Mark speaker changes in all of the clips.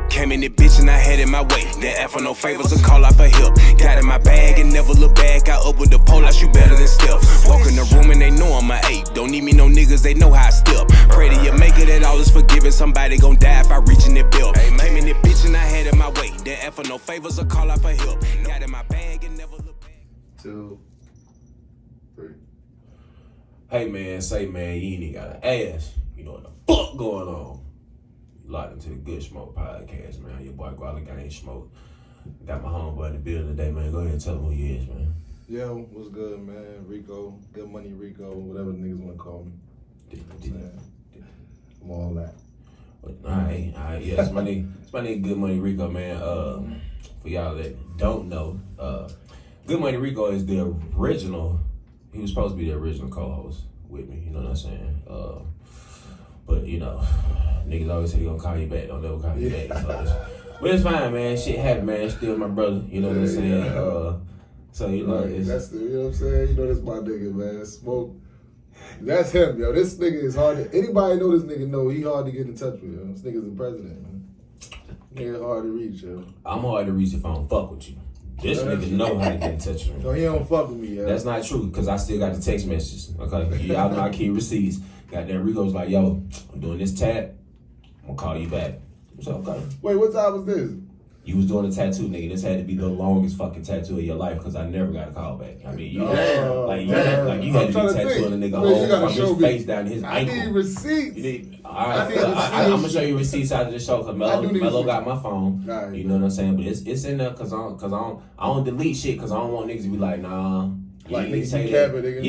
Speaker 1: Came in the bitch and I had it my way. Didn't ask for no favors or call off a help. Got in my bag and never look back. I up with the pole, I shoot better than Steph. Walk in the room and they know I'm a 8. Don't need me no niggas, they know how I step. Pray to you make it that all is forgiven. Somebody gon' die if I reach in the belt. Came in the bitch and I had it my way. Didn't ask for no favors or call off a help. Got in my bag and never look back.
Speaker 2: 2, 3.
Speaker 3: Hey man, say man, you ain't even gotta ask. You know what the fuck going on? Locked into the Good Smoke podcast, man. Your boy Guala Gang Smoke. Got my homeboy in the building today, man. Go ahead and tell him who he is, man.
Speaker 2: Yo, what's good, man? Rico, Good Money Rico, whatever niggas wanna call me. I'm all that.
Speaker 3: Alright, yeah. It's my nigga Good Money Rico, man. For y'all that don't know, Good Money Rico is the original. He was supposed to be the original co-host with me, you know what I'm saying? But you know, niggas always say they gonna call you back, don't never call you back. But it's fine, man. Shit happened, man. Still my brother, you know what I'm saying? So you know,
Speaker 2: you know what I'm saying? You know that's my nigga, man. Smoke. That's him, yo. This nigga is hard to, anybody know this nigga know he hard to get in touch with, yo. This nigga's the president, man. Nigga hard to reach, yo.
Speaker 3: I'm hard to reach if I don't fuck with you. This nigga know how to get in touch with me.
Speaker 2: No, he don't fuck with me, yo.
Speaker 3: That's not true, because I still got the text messages. Okay, y'all know I keep receipts. Goddamn Rico's like, yo, I'm doing this tat. I'm gonna call you back. So, okay.
Speaker 2: Wait, what time was this?
Speaker 3: You was doing a tattoo, nigga. This had to be the longest fucking tattoo of your life, because I never got a call back. I mean, you had to be tattooing a nigga whole from his face down to his ankle.
Speaker 2: I need receipts.
Speaker 3: Alright, I'm gonna show you receipts after the show, because Mello got my phone.
Speaker 2: Right.
Speaker 3: You know what I'm saying? But it's in there, because I don't delete shit, because I don't want niggas to be like, nah.
Speaker 2: Like
Speaker 3: niggas
Speaker 2: say capping, nigga.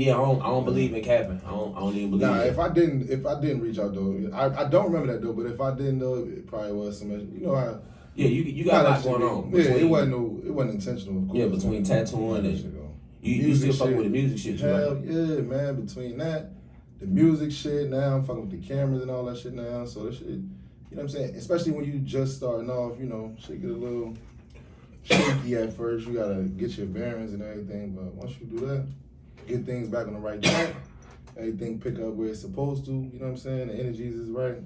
Speaker 3: Yeah. I don't believe in capping. I don't even believe.
Speaker 2: Nah,
Speaker 3: in
Speaker 2: if I didn't reach out though, I don't remember that though. But if I didn't though, it probably was some. You know how.
Speaker 3: Yeah, you got a lot going on.
Speaker 2: Yeah, it wasn't intentional. Of course.
Speaker 3: Yeah, between tattooing and you still fucking with the music shit.
Speaker 2: Hell yeah, man. Between that, the music shit. Now I'm fucking with the cameras and all that shit now. So that shit, you know what I'm saying? Especially when you just starting off, you know, shit get a little shaky at first. You gotta get your bearings and everything. But once you do that, get things back on the right track. Everything pick up where it's supposed to. You know what I'm saying? The energies is right.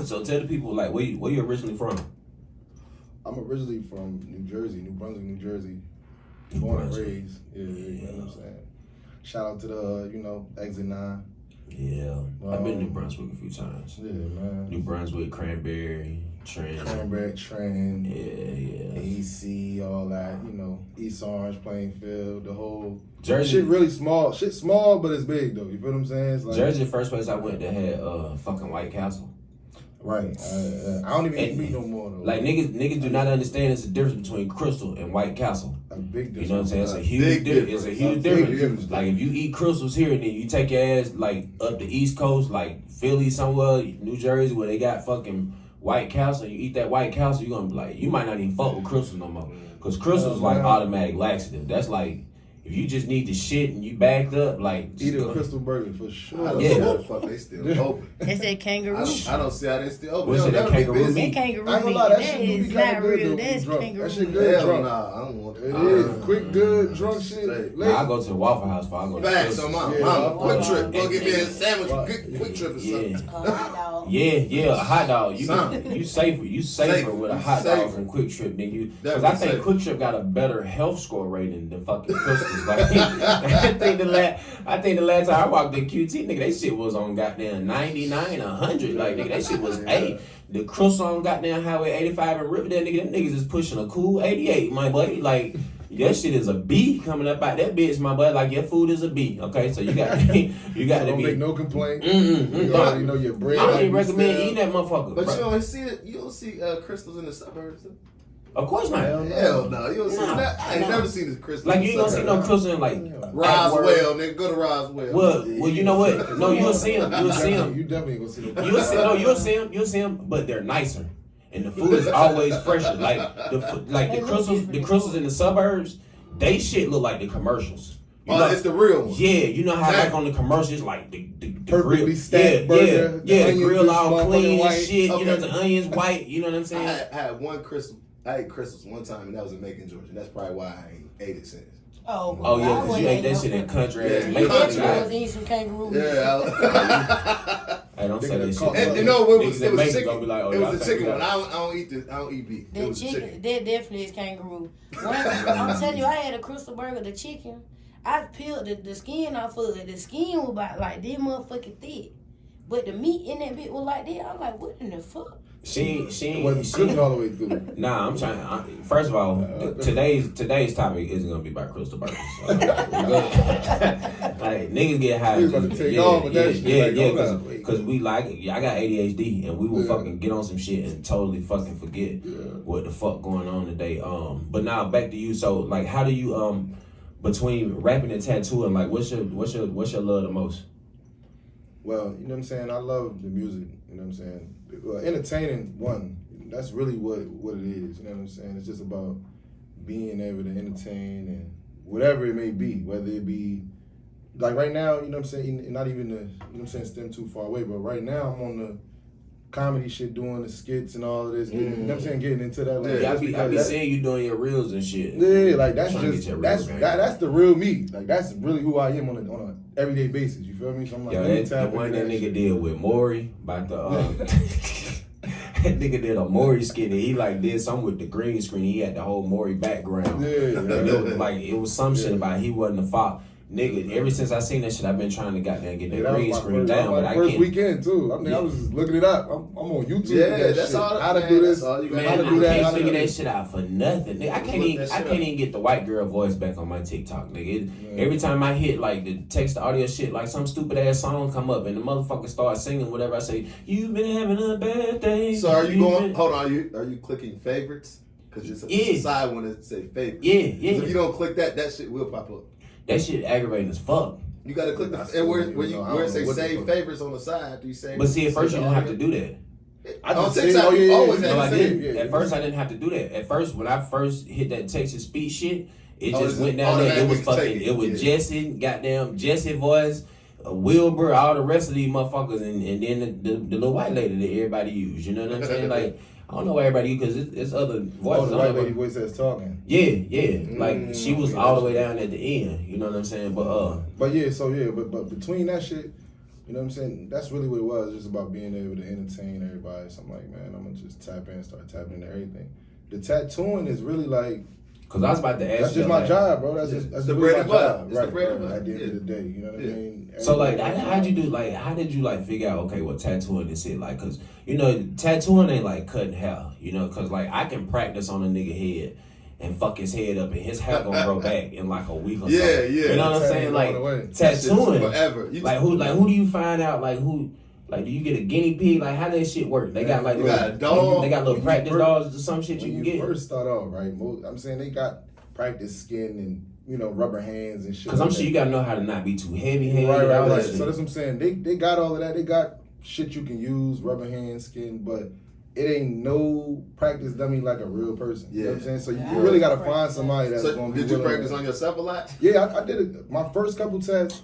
Speaker 3: So tell the people, like, where you originally from?
Speaker 2: I'm originally from New Jersey, New Brunswick, New Jersey. Born and raised. Yeah, you know what I'm saying? Shout out to the, Exit 9.
Speaker 3: Yeah. I've been to New Brunswick a few times.
Speaker 2: Yeah, man.
Speaker 3: New Brunswick, Cranberry, Trent.
Speaker 2: Yeah. AC, all that, East Orange, Plainfield, the whole
Speaker 3: Jersey.
Speaker 2: Shit really small. Shit small, but it's big though. You feel what I'm saying? It's like,
Speaker 3: Jersey, the first place I went that had fucking White Castle.
Speaker 2: Right. I don't even eat meat no more though.
Speaker 3: Like niggas do not understand it's the difference between Crystal and White Castle.
Speaker 2: A big difference.
Speaker 3: You know what I'm saying? It's a huge difference. It's a huge difference. Like if you eat Crystals here and then you take your ass like up the East Coast, like Philly somewhere, New Jersey, where they got fucking White Castle, you eat that White Castle, you're gonna be like, you might not even fuck with Crystals no more. Cause Crystals is like automatic laxative. That's like, if you just need the shit and you backed up, like
Speaker 2: eat a Crystal burger for sure.
Speaker 4: I don't see how the fuck they still open.
Speaker 5: It's that kangaroo.
Speaker 4: I don't see how they still open.
Speaker 3: What's that kangaroo meat?
Speaker 5: That kangaroo
Speaker 2: I ain't gonna
Speaker 5: meat.
Speaker 2: lie, that
Speaker 5: That
Speaker 2: shit do
Speaker 5: is
Speaker 2: be kinda
Speaker 5: not
Speaker 2: good
Speaker 5: real.
Speaker 2: though,
Speaker 5: That's
Speaker 2: drunk.
Speaker 5: kangaroo
Speaker 2: That shit
Speaker 5: meat.
Speaker 2: good
Speaker 4: Hell
Speaker 2: drunk.
Speaker 4: nah, I don't want
Speaker 2: It is quick, good, drunk shit.
Speaker 3: I go to the Waffle House for I go to
Speaker 4: Facts, so mama, quick trip. Go get me a sandwich, quick trip or something.
Speaker 3: Yeah, a hot dog. You safer with a hot dog from Quick Trip than you. Because I think Quick Trip got a better health score rating than fucking Crystals. Like, I think the last time I walked in QT, nigga, that shit was on goddamn 99, 100. Like, nigga, that shit was 8. The Crystal on goddamn Highway 85 and Riverdale, nigga, them niggas is pushing a cool 88, my buddy. Like, that shit is a B coming up out that bitch, my boy. Like, your food is a B, okay? So you got to be.
Speaker 2: Don't make no complaint.
Speaker 3: You
Speaker 2: already know your bread.
Speaker 3: I don't even recommend eating that motherfucker.
Speaker 4: But you don't see it. You don't see Crystals in the suburbs.
Speaker 3: Of course not.
Speaker 4: Hell no. You don't see that. I ain't never seen this Crystal.
Speaker 3: Like, you ain't gonna see no Crystal in, like,
Speaker 4: Roswell, nigga. Go to Roswell.
Speaker 3: Well, you know what? No, you'll see them. You'll see them.
Speaker 2: You definitely gonna see them.
Speaker 3: You'll see them, but they're nicer. And the food is always fresher. Like the Crystals in the suburbs, they shit look like the commercials.
Speaker 4: It's the real one.
Speaker 3: Yeah, you know how like on the commercials, like the
Speaker 2: perfectly
Speaker 3: grill,
Speaker 2: stacked burger.
Speaker 3: The grill all clean and
Speaker 2: white.
Speaker 3: shit.
Speaker 4: Okay.
Speaker 3: You know the onions white. You know what I'm saying?
Speaker 4: I had one Crystal. I ate Crystals one time, and that was in Macon, Georgia. That's probably why I ain't ate it since.
Speaker 3: Oh yeah, because you ate that shit in country ass
Speaker 4: Yeah,
Speaker 3: Macon.
Speaker 4: country.
Speaker 5: I was eating some kangaroo.
Speaker 4: Yeah.
Speaker 3: Hey, don't say that shit.
Speaker 4: And you know what? It was
Speaker 3: Niggas in
Speaker 4: the
Speaker 3: Macon
Speaker 4: chicken.
Speaker 3: gonna be like, oh,
Speaker 4: It
Speaker 3: y'all
Speaker 4: was the
Speaker 3: think
Speaker 4: chicken
Speaker 3: we
Speaker 4: one.
Speaker 3: got-
Speaker 4: I don't eat beef. It
Speaker 5: That
Speaker 4: was the
Speaker 5: chicken, that definitely is kangaroo. I'm telling you, I had a Crystal Burger, the chicken. I peeled the skin off of it. The skin was about like this motherfucking thick. But the meat in that bit was like that. I'm like, what in the fuck?
Speaker 3: She
Speaker 2: It wasn't cooked all the way through.
Speaker 3: Nah, I'm trying. First of all, today's topic isn't gonna be about Crystal Burgers. Like niggas get high.
Speaker 2: We was about to take off with that shit, like, hold up, wait.
Speaker 3: Cause we like, I got ADHD, and we will fucking get on some shit and totally fucking forget what the fuck going on today. But now back to you. So like, how do you between rapping and tattooing, like what's your love the most?
Speaker 2: Well, you know what I'm saying? I love the music, you know what I'm saying? Well, entertaining, that's really what it is, you know what I'm saying? It's just about being able to entertain and whatever it may be, whether it be, like right now, you know what I'm saying, not even the, you know what I'm saying, stem too far away, but right now I'm on the comedy shit, doing the skits and all of this, you know what I'm saying, getting into that. Like,
Speaker 3: I be seeing you doing your reels and shit.
Speaker 2: Yeah, like that's
Speaker 3: Trying to
Speaker 2: just,
Speaker 3: get your
Speaker 2: that's,
Speaker 3: real game.
Speaker 2: that's the real me. Like that's really who I am on a everyday basis, you feel me? So I'm like,
Speaker 3: Yo,
Speaker 2: let me
Speaker 3: the
Speaker 2: tap
Speaker 3: one
Speaker 2: into
Speaker 3: that nigga
Speaker 2: shit.
Speaker 3: did with Maury about the that nigga did a Maury skit and he like did something with the green screen. He had the whole Maury background.
Speaker 2: Yeah,
Speaker 3: And it was like it was some shit about he wasn't a fox. Nigga, ever since I seen that shit, I've been trying to goddamn get that
Speaker 2: that was
Speaker 3: green
Speaker 2: my
Speaker 3: screen
Speaker 2: first,
Speaker 3: down, but I
Speaker 2: first
Speaker 3: can't.
Speaker 2: weekend too. I mean, I was just looking it up. I'm on YouTube.
Speaker 4: Yeah,
Speaker 2: with that
Speaker 4: that's
Speaker 2: shit.
Speaker 4: all.
Speaker 2: How to
Speaker 4: man,
Speaker 2: do this?
Speaker 4: That's all you got.
Speaker 3: Man,
Speaker 2: How
Speaker 3: I
Speaker 2: to do that, how
Speaker 3: can't
Speaker 2: to
Speaker 3: figure
Speaker 2: do
Speaker 3: that
Speaker 2: that.
Speaker 3: shit out for nothing. Nigga, I can't even get the white girl voice back on my TikTok, nigga. Every time I hit like the text to audio shit, like some stupid ass song come up and the motherfucker start singing whatever I say. You've been having a bad day.
Speaker 4: So are you
Speaker 3: You've
Speaker 4: going?
Speaker 3: been-"
Speaker 4: Hold on. Are you clicking favorites? Because it's a side one that say favorites.
Speaker 3: Yeah.
Speaker 4: If you don't click that shit will pop up.
Speaker 3: That shit aggravating as fuck.
Speaker 4: You gotta click
Speaker 2: That's
Speaker 4: and where
Speaker 2: cool,
Speaker 4: it say
Speaker 2: what the
Speaker 4: save
Speaker 2: fuck.
Speaker 4: favorites on the side. Do you say?
Speaker 3: But see, at first you didn't have to do that.
Speaker 2: I
Speaker 4: On
Speaker 2: just
Speaker 4: TikTok,
Speaker 2: said,
Speaker 4: you always
Speaker 3: No,
Speaker 4: have
Speaker 3: I
Speaker 4: to
Speaker 3: didn't.
Speaker 2: Yeah,
Speaker 3: At first, I didn't have to do that. At first, when I first hit that text to speech shit, it
Speaker 4: Oh,
Speaker 3: just
Speaker 4: it's
Speaker 3: went down there. It was
Speaker 4: automatically
Speaker 3: fucking.
Speaker 4: take it,
Speaker 3: It was
Speaker 4: yeah.
Speaker 3: Jesse, goddamn Jesse voice, Wilbur, all the rest of these motherfuckers, and then the little white lady that everybody use. You know what I'm saying? Like I don't know why everybody use because it's other
Speaker 2: Oh,
Speaker 3: voices.
Speaker 2: the
Speaker 3: I
Speaker 2: white
Speaker 3: don't know
Speaker 2: lady voice that's talking.
Speaker 3: Yeah. Like she was all the way down at the end. You know what I'm saying?
Speaker 2: But yeah, so yeah, but between that shit, you know what I'm saying? That's really what it was. Just about being able to entertain everybody. So I'm like, man, I'm gonna just tap in, start tapping into everything. The tattooing is really like,
Speaker 3: because I was about to ask
Speaker 2: that's
Speaker 3: you.
Speaker 2: just my
Speaker 3: like,
Speaker 2: job, bro. That's just
Speaker 4: the
Speaker 2: really
Speaker 4: bread and
Speaker 2: my
Speaker 4: butter.
Speaker 2: job.
Speaker 4: It's the
Speaker 2: Right,
Speaker 4: bread and
Speaker 2: right,
Speaker 4: butter.
Speaker 2: at the end of the
Speaker 4: Yeah.
Speaker 2: day, you know what I
Speaker 4: Yeah.
Speaker 2: mean?
Speaker 3: So like,
Speaker 2: Everybody-
Speaker 3: how'd you do? Like, how did you like figure out? Okay, what tattooing is it? Like, cause you know, tattooing ain't like cutting hair. You know, cause like I can practice on a nigga head and fuck his head up, and his hair gonna grow back in like a week or
Speaker 4: Yeah,
Speaker 3: something.
Speaker 4: yeah.
Speaker 3: You know what I'm
Speaker 2: Tattoo
Speaker 3: saying?
Speaker 2: going
Speaker 3: Like
Speaker 2: away.
Speaker 4: That shit's
Speaker 3: tattooing,
Speaker 4: forever.
Speaker 3: like who do you find out? Like who? Like, do you get a guinea pig? Like, how that shit work? They got like
Speaker 4: You
Speaker 3: little,
Speaker 4: got a dog.
Speaker 3: They got little
Speaker 2: When you
Speaker 3: practice
Speaker 2: first-
Speaker 3: dogs or some shit you
Speaker 2: When
Speaker 3: can
Speaker 2: you
Speaker 3: get.
Speaker 2: first start off, right? I'm saying they got practice skin and, you know, rubber hands and shit.
Speaker 3: Cause I'm
Speaker 2: like
Speaker 3: sure
Speaker 2: that.
Speaker 3: you gotta know how to not be too heavy handed.
Speaker 2: Right.
Speaker 3: all that
Speaker 2: So
Speaker 3: shit.
Speaker 2: that's what I'm saying. They got all of that. They got shit you can use, rubber hand, skin, but it ain't no practice dummy like a real person. You know what I'm saying? So you really gotta find somebody that's
Speaker 4: So
Speaker 2: gonna be
Speaker 4: did you
Speaker 2: willing
Speaker 4: practice
Speaker 2: to-
Speaker 4: on yourself a lot?
Speaker 2: Yeah, I did it. My first couple tats.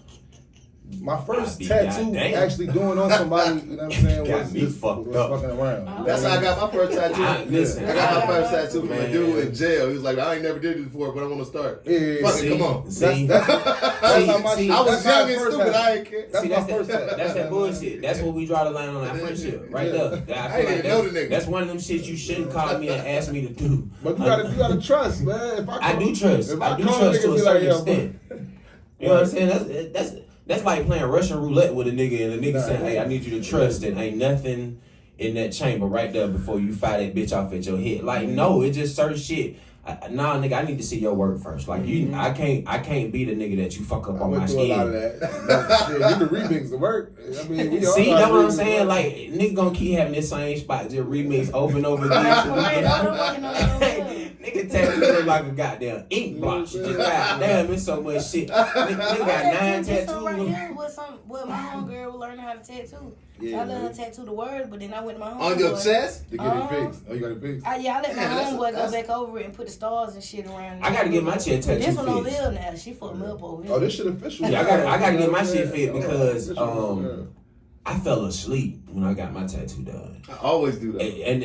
Speaker 2: My first
Speaker 3: be
Speaker 2: tattoo
Speaker 3: goddamn.
Speaker 2: actually doing on somebody, you know what I'm saying,
Speaker 3: Got
Speaker 2: was
Speaker 3: me
Speaker 2: just
Speaker 3: fucked
Speaker 2: was
Speaker 3: up.
Speaker 2: fucking around.
Speaker 4: That's how I got my first tattoo.
Speaker 3: Listen,
Speaker 4: I got my first tattoo from a
Speaker 3: Man.
Speaker 4: dude in jail. He was like, I ain't never did this before, but I want to start.
Speaker 2: Yeah,
Speaker 4: Fuck
Speaker 3: see,
Speaker 4: it, come on.
Speaker 3: See,
Speaker 2: That's how my
Speaker 3: see,
Speaker 4: I was
Speaker 2: that's how
Speaker 4: young and
Speaker 2: first
Speaker 4: stupid.
Speaker 2: tattoo.
Speaker 4: I ain't care.
Speaker 2: That's
Speaker 3: See,
Speaker 2: my first
Speaker 3: that's
Speaker 2: tattoo.
Speaker 3: that bullshit. That's where we draw the line on our friendship, right
Speaker 2: Yeah.
Speaker 3: there. I
Speaker 4: I
Speaker 3: feel
Speaker 4: ain't
Speaker 3: like
Speaker 4: even know the nigga.
Speaker 3: that's one of them shits you shouldn't call me and ask me to do.
Speaker 2: But you gotta trust, man. If
Speaker 3: I do trust.
Speaker 2: if
Speaker 3: I do
Speaker 2: call
Speaker 3: trust
Speaker 2: niggas
Speaker 3: to a
Speaker 2: be
Speaker 3: certain
Speaker 2: like, yo,
Speaker 3: extent. You know what I'm saying? That's like playing Russian roulette with a nigga and a nigga saying, "Hey, I need you to trust that ain't nothing in that chamber right there before you fire that bitch off at your head." Like, no, it's just certain shit. Nah, nigga, I need to see your work first. Like I can't be the nigga that you fuck up
Speaker 2: I
Speaker 3: on my
Speaker 2: went through a lot of
Speaker 3: skin.
Speaker 2: that. Yeah, you can remix the work. I mean, we all
Speaker 3: See,
Speaker 2: know
Speaker 3: that's what I'm
Speaker 2: remix the
Speaker 3: saying.
Speaker 2: work.
Speaker 3: Like, nigga gonna keep having this same spot, just remix over and over again. Nigga tattoo look like a goddamn ink blotch. Just goddamn, it's so much shit. Nigga got 9
Speaker 5: This one right
Speaker 3: tattoos.
Speaker 5: here was with my homegirl was learning how to tattoo.
Speaker 2: Yeah,
Speaker 5: I let her tattoo the words, but then I went to my homeboy.
Speaker 4: On your chest?
Speaker 2: To get it fixed. Oh, you got it fixed?
Speaker 5: I let my
Speaker 4: Yeah,
Speaker 5: homeboy go
Speaker 4: that's-
Speaker 5: back over it and put the stars and shit around.
Speaker 3: I gotta get my shit
Speaker 5: But this
Speaker 3: tattoo
Speaker 5: one over
Speaker 3: fixed.
Speaker 5: here now, she fucked me up over here.
Speaker 2: Oh, this shit official.
Speaker 3: Yeah, I gotta get my shit
Speaker 2: Yeah.
Speaker 3: fit because
Speaker 2: Official, yeah.
Speaker 3: I fell asleep when I got my tattoo done.
Speaker 4: I always do that.
Speaker 3: And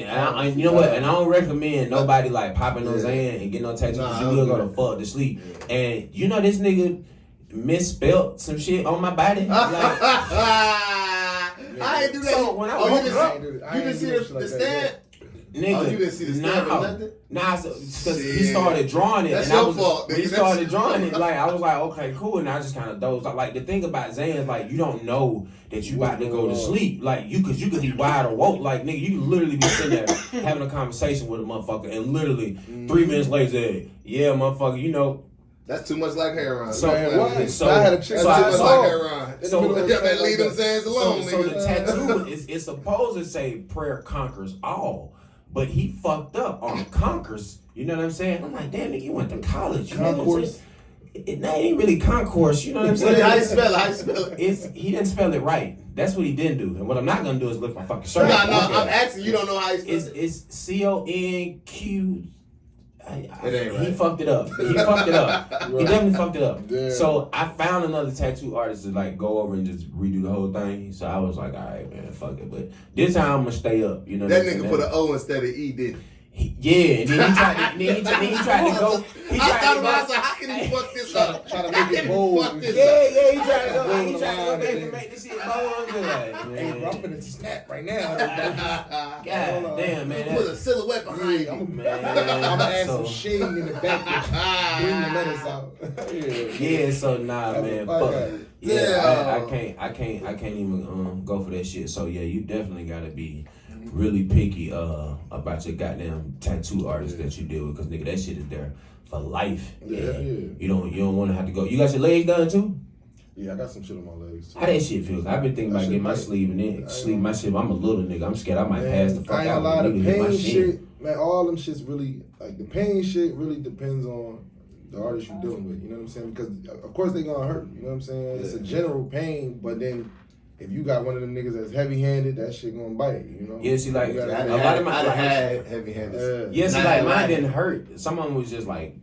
Speaker 3: you know what? And I don't recommend nobody like popping those in and getting no tattoo because you will go to fuck to sleep. Yeah. And you know this nigga misspelled some shit on my body. Like,
Speaker 4: I ain't do that.
Speaker 3: So when I woke up,
Speaker 4: you didn't see the stand?
Speaker 3: Nigga,
Speaker 4: you didn't see the stand or nothing?
Speaker 3: Nah, because he started drawing it.
Speaker 4: That's
Speaker 3: and
Speaker 4: your fault.
Speaker 3: He started drawing it. Like, I was like, okay, cool. And I just kind of dozed. Like, the thing about Zan is, like, you don't know that you about to go to sleep. Like, you could be wide awoke. Like, nigga, you could literally be sitting there having a conversation with a motherfucker and literally 3 minutes later, yeah, motherfucker, you know.
Speaker 4: That's too much like heroin.
Speaker 3: So,
Speaker 2: I had a chick.
Speaker 4: That's too much like heroin.
Speaker 3: So,
Speaker 4: leave them sands alone,
Speaker 3: so the tattoo is supposed to say prayer conquers all. But he fucked up on concourse. You know what I'm saying? I'm like, damn, nigga, you went to college. You
Speaker 2: Concourse?
Speaker 3: It ain't really concourse. You know what I'm saying?
Speaker 4: How you spell it?
Speaker 3: He didn't spell it right. That's what he didn't do. And what I'm not gonna do is lift my fucking shirt.
Speaker 4: No, I'm asking. You don't know how you spell it.
Speaker 3: It's CONQ.
Speaker 4: It ain't right.
Speaker 3: He fucked it up. He definitely fucked it up.
Speaker 2: Damn.
Speaker 3: So I found another tattoo artist to like go over and just redo the whole thing. So I was like, all right, man, fuck it. But this time I'm gonna stay up. You know
Speaker 4: that nigga put an O instead of E, did
Speaker 3: yeah, and then he tried to go.
Speaker 4: I thought about it, I was like, how can he fuck this up?
Speaker 2: Try to make it bold.
Speaker 3: Yeah, he tried to go. He tried to go back and make this shit bold.
Speaker 2: Hey, bro, I'm finna snap right now.
Speaker 3: God damn, man.
Speaker 4: Put a silhouette behind you.
Speaker 2: I'm gonna add some shading in the back to bring the letters out.
Speaker 3: Yeah, so nah, man. Fuck. Yeah, I can't even go for that shit. So yeah, you definitely gotta be really picky about your goddamn tattoo artist that you deal with, because nigga, that shit is there for life.
Speaker 2: Yeah.
Speaker 3: You don't want to have to go. You got your legs done too?
Speaker 2: Yeah, I got some shit on my legs too.
Speaker 3: How that shit feels? I've been thinking about getting my sleeve and then sleeve my shit. I'm a little nigga. I'm scared I might pass the fuck out.
Speaker 2: A lot of pain shit, man. All them shits really, like the pain shit really depends on the artist you're dealing with. You know what I'm saying? Because of course they gonna hurt. You know what I'm saying? It's a general pain, but then if you got one of them niggas that's heavy-handed, that shit gonna bite. You know?
Speaker 3: Yeah, see, like
Speaker 4: a lot of my had heavy-handed.
Speaker 3: Yeah, see, like mine didn't hurt. Some of them was just like,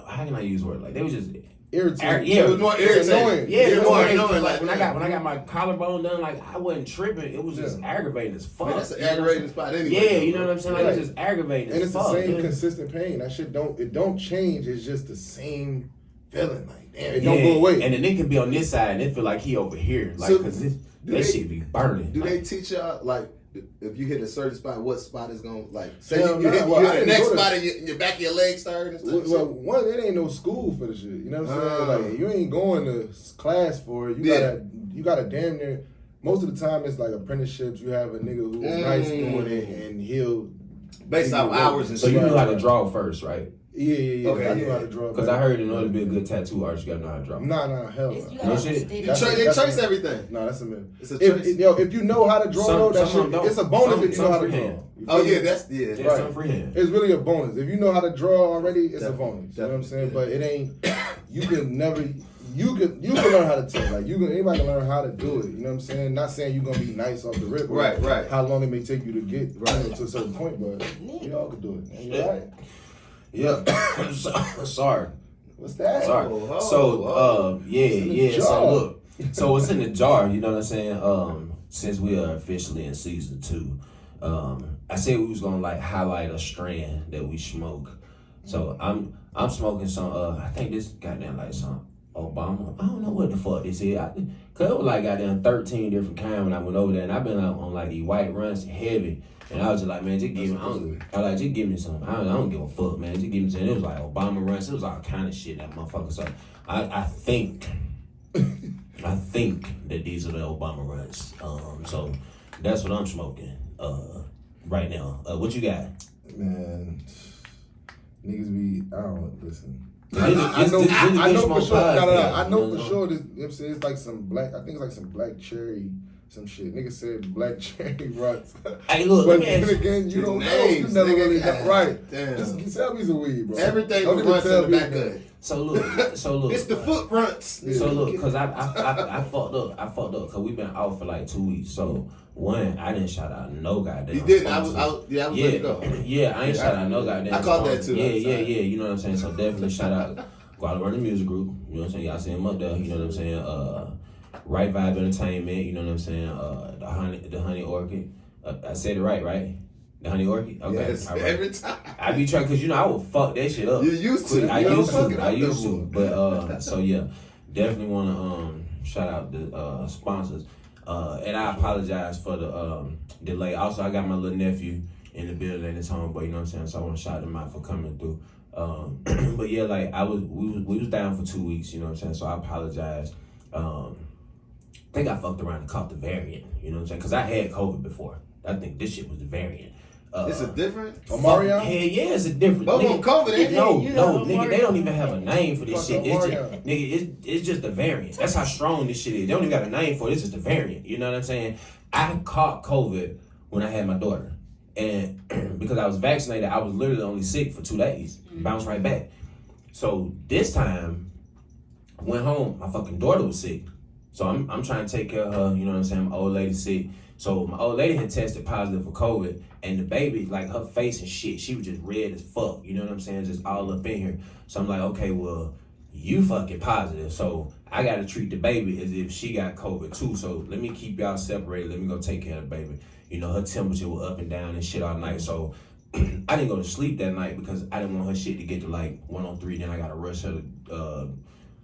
Speaker 3: how can I use the word? Like they was just
Speaker 2: irritating.
Speaker 4: It was more irritating.
Speaker 3: Yeah, it was
Speaker 4: more
Speaker 3: annoying. Like when I got my collarbone done, like I wasn't tripping. It was just aggravating as fuck.
Speaker 4: Man, that's an aggravating spot anyway.
Speaker 3: Yeah, you know what I'm saying? Like it's just aggravating
Speaker 2: and
Speaker 3: as fuck.
Speaker 2: And it's the same consistent pain. That shit don't change. It's just the same feeling. Like damn, it don't go away.
Speaker 3: And the nigga can be on this side and it feel like he over here. Like cause that shit be burning.
Speaker 4: Do they teach y'all like if you hit a certain spot, what spot is gonna like? Say
Speaker 2: you
Speaker 4: hit the next spot and your back of your leg started and stuff.
Speaker 2: Well, one, it ain't no school for the shit. You know what I'm saying? Like you ain't going to class for it. You gotta damn near. Most of the time, it's like apprenticeships. You have a nigga who's nice doing it, and he'll
Speaker 4: based off hours and
Speaker 3: so
Speaker 4: shit.
Speaker 3: So you know how to draw first, right?
Speaker 2: Yeah. Okay, I know how to draw.
Speaker 3: Because I heard in order to be a good tattoo artist, you gotta know how to draw.
Speaker 2: Nah, hell
Speaker 3: no shit.
Speaker 4: They trace everything.
Speaker 2: No, that's a myth.
Speaker 4: It's a trace.
Speaker 2: If you know how to draw, that shit, it's a bonus if you know how to draw.
Speaker 4: Oh yeah, that's right.
Speaker 2: Freehand. It's really a bonus. If you know how to draw already, it's a bonus. You know what I'm saying? But it ain't. You can never. You can learn how to tell. Like anybody can learn how to do it. You know what I'm saying? Not saying you're gonna be nice off the rip.
Speaker 4: Right.
Speaker 2: How long it may take you to get to a certain point, but we all can do it. And you're right.
Speaker 3: Yeah. Sorry.
Speaker 2: What's that?
Speaker 3: Sorry. So So look. So it's in the jar. You know what I'm saying? Since we are officially in season 2, I said we was gonna like highlight a strand that we smoke. So I'm smoking some. I think this goddamn like some Obama. I don't know what the fuck this is. Cause it was like goddamn 13 different kinds when I went over there, and I've been out on like these white runs, heavy. And I was just like, man, just give me. Just give me some. I don't give a fuck, man. Just give me some. It was like Obama runs. It was all kind of shit that motherfucker. So I think that these are the Obama runs. So that's what I'm smoking right now. What you got?
Speaker 2: Man, niggas be. I don't listen.
Speaker 3: I know
Speaker 2: for sure. I know for sure. This, you know what I'm saying, it's like some black. I think it's like some black cherry. Some shit. Nigga said black cherry runs.
Speaker 3: Hey, look,
Speaker 2: but then again, you don't know. You never really know. Right.
Speaker 4: Damn.
Speaker 2: Just tell me some weed, bro.
Speaker 4: Everything runs in the back of it.
Speaker 3: So look.
Speaker 4: It's the foot runs.
Speaker 3: So look, because I fucked up. Because we've been out for like 2 weeks. So one, I didn't shout out no goddamn.
Speaker 4: You didn't? I was ready to go.
Speaker 3: Yeah, I ain't shout out no goddamn.
Speaker 4: I caught that too.
Speaker 3: Yeah. You know what I'm saying? So definitely shout out Guadalupe Music Group. You know what I'm saying? Y'all see him up there. You know what I'm saying? Right Vibe Entertainment, you know what I'm saying? The Honey Orchid. I said it right? The Honey Orchid? Okay.
Speaker 4: Yes,
Speaker 3: all right.
Speaker 4: every time.
Speaker 3: I be trying, cause I will fuck that shit up.
Speaker 4: You used to.
Speaker 3: I used to. But so yeah, definitely wanna shout out the sponsors. And I apologize for the delay. Also, I got my little nephew in the building and his homeboy, you know what I'm saying? So I want to shout them out for coming through. But yeah, like we was down for 2 weeks, you know what I'm saying? So I apologize. I think I fucked around and caught the variant, you know what I'm saying? Because I had COVID before. I think this shit was the variant.
Speaker 4: It's a different?
Speaker 2: Omarion?
Speaker 3: Hell yeah, it's a different.
Speaker 4: But on COVID, ain't it?
Speaker 3: No,
Speaker 5: You
Speaker 3: nigga,
Speaker 5: know,
Speaker 3: they don't even have a name for this
Speaker 2: Fuck
Speaker 3: shit. It's just,
Speaker 2: Omarion.
Speaker 3: nigga, it's just a variant. That's how strong this shit is. They don't even got a name for it. It's just a variant. You know what I'm saying? I caught COVID when I had my daughter. And because I was vaccinated, I was literally only sick for 2 days. Bounced right back. So this time, I went home, my fucking daughter was sick. So I'm trying to take care of her, you know what I'm saying? My old lady sick. So my old lady had tested positive for COVID, and the baby, like her face and shit, she was just red as fuck, you know what I'm saying? Just all up in here. So I'm like, okay, well, you fucking positive. So I gotta treat the baby as if she got COVID too. So let me keep y'all separated. Let me go take care of the baby. You know, her temperature was up and down and shit all night. So I didn't go to sleep that night because I didn't want her shit to get to like 103. Then I gotta rush her to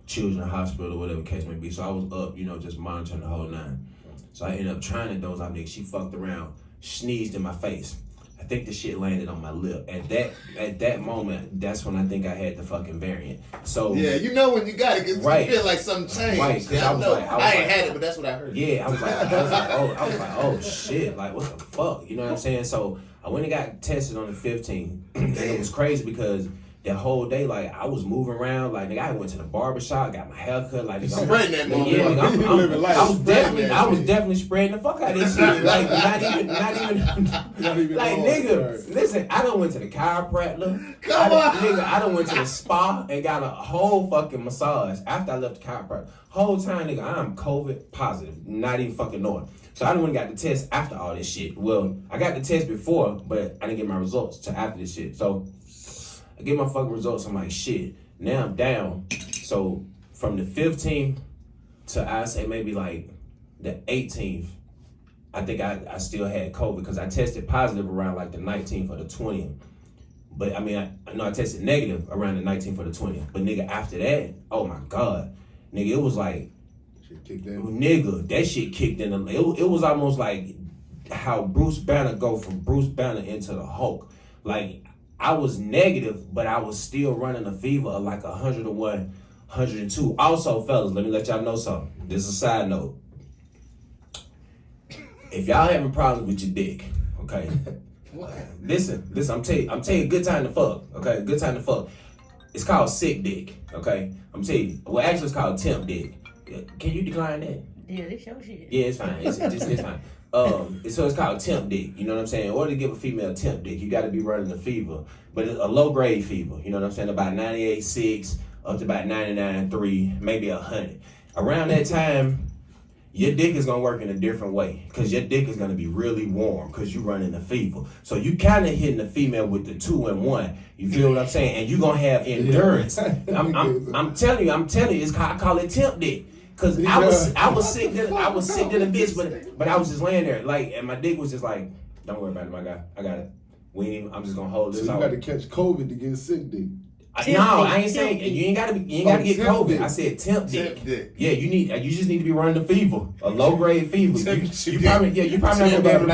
Speaker 3: children's hospital or whatever the case may be. So I was up, you know, just monitoring the whole nine. So I ended up trying to doze out, nigga. She fucked around, sneezed in my face. I think the shit landed on my lip. At that moment, that's when I think I had the fucking variant. So
Speaker 4: yeah, you know when you got it, 'cause
Speaker 3: right.
Speaker 4: you feel like something changed.
Speaker 3: Right, 'cause
Speaker 4: Yeah,
Speaker 3: I was
Speaker 4: know.
Speaker 3: like-
Speaker 4: I ain't had it, but that's what I heard.
Speaker 3: yeah, I was like, oh shit, like what the fuck, you know what I'm saying? So I went and got tested on the 15th, and it was crazy because that whole day, like I was moving around, like nigga, I went to the barbershop, got my hair cut, like nigga,
Speaker 4: Spreading that motherfucker.
Speaker 3: yeah, nigga,
Speaker 2: You living life.
Speaker 3: I was definitely spreading the fuck out of this shit, like not even,
Speaker 2: Not even
Speaker 3: like
Speaker 2: know,
Speaker 3: nigga,
Speaker 2: right.
Speaker 3: listen, I done went to the chiropractor,
Speaker 4: Come on.
Speaker 3: nigga, I done went to the spa and got a whole fucking massage after I left the chiropractor. Whole time, nigga, I'm COVID positive, not even fucking knowing. So I done went and got the test after all this shit. Well, I got the test before, but I didn't get my results till after this shit. So I get my fucking results. I'm like, shit, now I'm down. So from the 15th to I say maybe like the 18th, I think I still had COVID because I tested positive around like the 19th or the 20th. But I mean, I know I tested negative around the 19th or the 20th. But nigga, after that, oh my God, nigga, it was like,
Speaker 2: Shit kicked in.
Speaker 3: nigga, that shit kicked in. It was almost like how Bruce Banner go from Bruce Banner into the Hulk. Like, I was negative, but I was still running a fever of like 101, 102. Also, fellas, let me let y'all know something. This is a side note. If y'all having problems with your dick, okay? Listen, I'm telling you, good time to fuck, okay? Good time to fuck. It's called sick dick, okay? I'm telling you. Well, actually, it's called temp dick. Can you decline that?
Speaker 5: Yeah, this your shit.
Speaker 3: Yeah, it's fine. It's fine. So it's called temp dick. You know what I'm saying? In order to give a female temp dick, you got to be running a fever, but a low grade fever. You know what I'm saying? About 98.6 up to about 99.3, maybe 100. Around that time, your dick is gonna work in a different way because your dick is gonna be really warm because you running a fever. So you kind of hitting the female with the 2-in-1. You feel what I'm saying? And you gonna have endurance. I'm telling you, it's called, I call it temp dick. Cause I was sick than a bitch, but I was just laying there like, and my dick was just like, don't worry about it, my guy, I got it. I'm just gonna hold
Speaker 2: So
Speaker 3: this
Speaker 2: you
Speaker 3: out.
Speaker 2: got to catch COVID to get sick, dick.
Speaker 3: No, I ain't saying you ain't gotta get
Speaker 2: temp
Speaker 3: COVID.
Speaker 2: dick.
Speaker 3: I said temp dick.
Speaker 4: Temp dick.
Speaker 3: Yeah, you just need to be running a fever, a low grade fever. You
Speaker 4: dick.
Speaker 3: probably not gonna be
Speaker 2: About
Speaker 3: able to perform.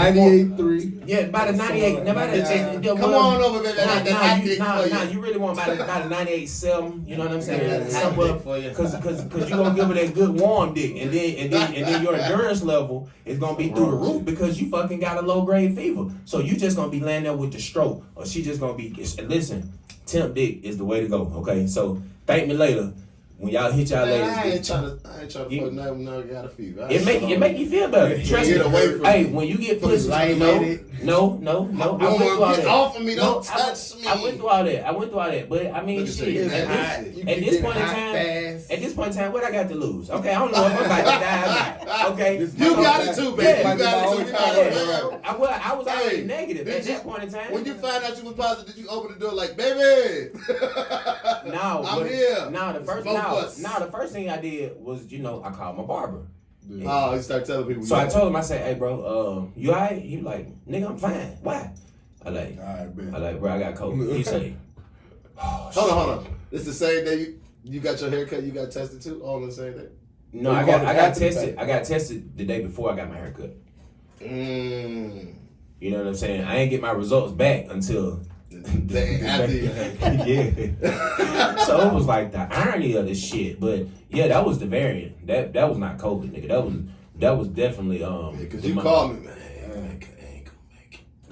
Speaker 2: 98.3.
Speaker 3: Yeah, about a 98.
Speaker 4: Come on over, baby. I got the hot dick for you.
Speaker 3: You really want about a 98.7. You know what I'm
Speaker 4: I got
Speaker 3: saying?
Speaker 4: the hot dick for you.
Speaker 3: Cause you gonna give her that good warm dick, and then your endurance level is gonna be through the roof because you fucking got a low grade fever. So you just gonna be laying there with the stroke, or she just gonna be. Listen, temp dick is the way to go. Okay, so thank me later when y'all hit y'all
Speaker 4: Man,
Speaker 3: ladies.
Speaker 4: I ain't trying to fuck nothing when I got a fever.
Speaker 3: It make you feel better. Trust
Speaker 4: Get
Speaker 3: me.
Speaker 4: away from
Speaker 3: Hey,
Speaker 4: me.
Speaker 3: when you get
Speaker 4: Please,
Speaker 3: pussy,
Speaker 4: light-headed.
Speaker 3: no. I went through all
Speaker 4: Get
Speaker 3: that.
Speaker 4: off of me! Don't
Speaker 3: No,
Speaker 4: touch me!
Speaker 3: I went through all that. But I mean,
Speaker 4: Look at
Speaker 3: shit.
Speaker 4: you.
Speaker 3: At this point in time, what I got to lose? Okay, I don't know if I'm about to die or not. Okay,
Speaker 4: You got it too, baby.
Speaker 3: Yeah,
Speaker 4: You got it too.
Speaker 3: I was already
Speaker 4: Hey,
Speaker 3: negative at that point in time.
Speaker 4: When you find out you was positive, did you open the door like, baby?
Speaker 3: No,
Speaker 4: I'm here.
Speaker 3: No, the
Speaker 4: It's both of us.
Speaker 3: first thing I did was, I called my barber.
Speaker 4: Oh, he started telling people.
Speaker 3: So I told him, I said, hey, bro, you all right? He was like, nigga, I'm fine. Why? I like, bro, I got COVID. He say,
Speaker 4: hold on. This the same day you got your haircut, you got tested too? All on the same day?
Speaker 3: No, I got tested. I got tested the day before I got my haircut. You know what I'm saying? I ain't get my results back until
Speaker 4: after you.
Speaker 3: Yeah. So it was like the irony of this shit. But yeah, that was the variant. That was not COVID, nigga. That was definitely
Speaker 4: because you called me, man.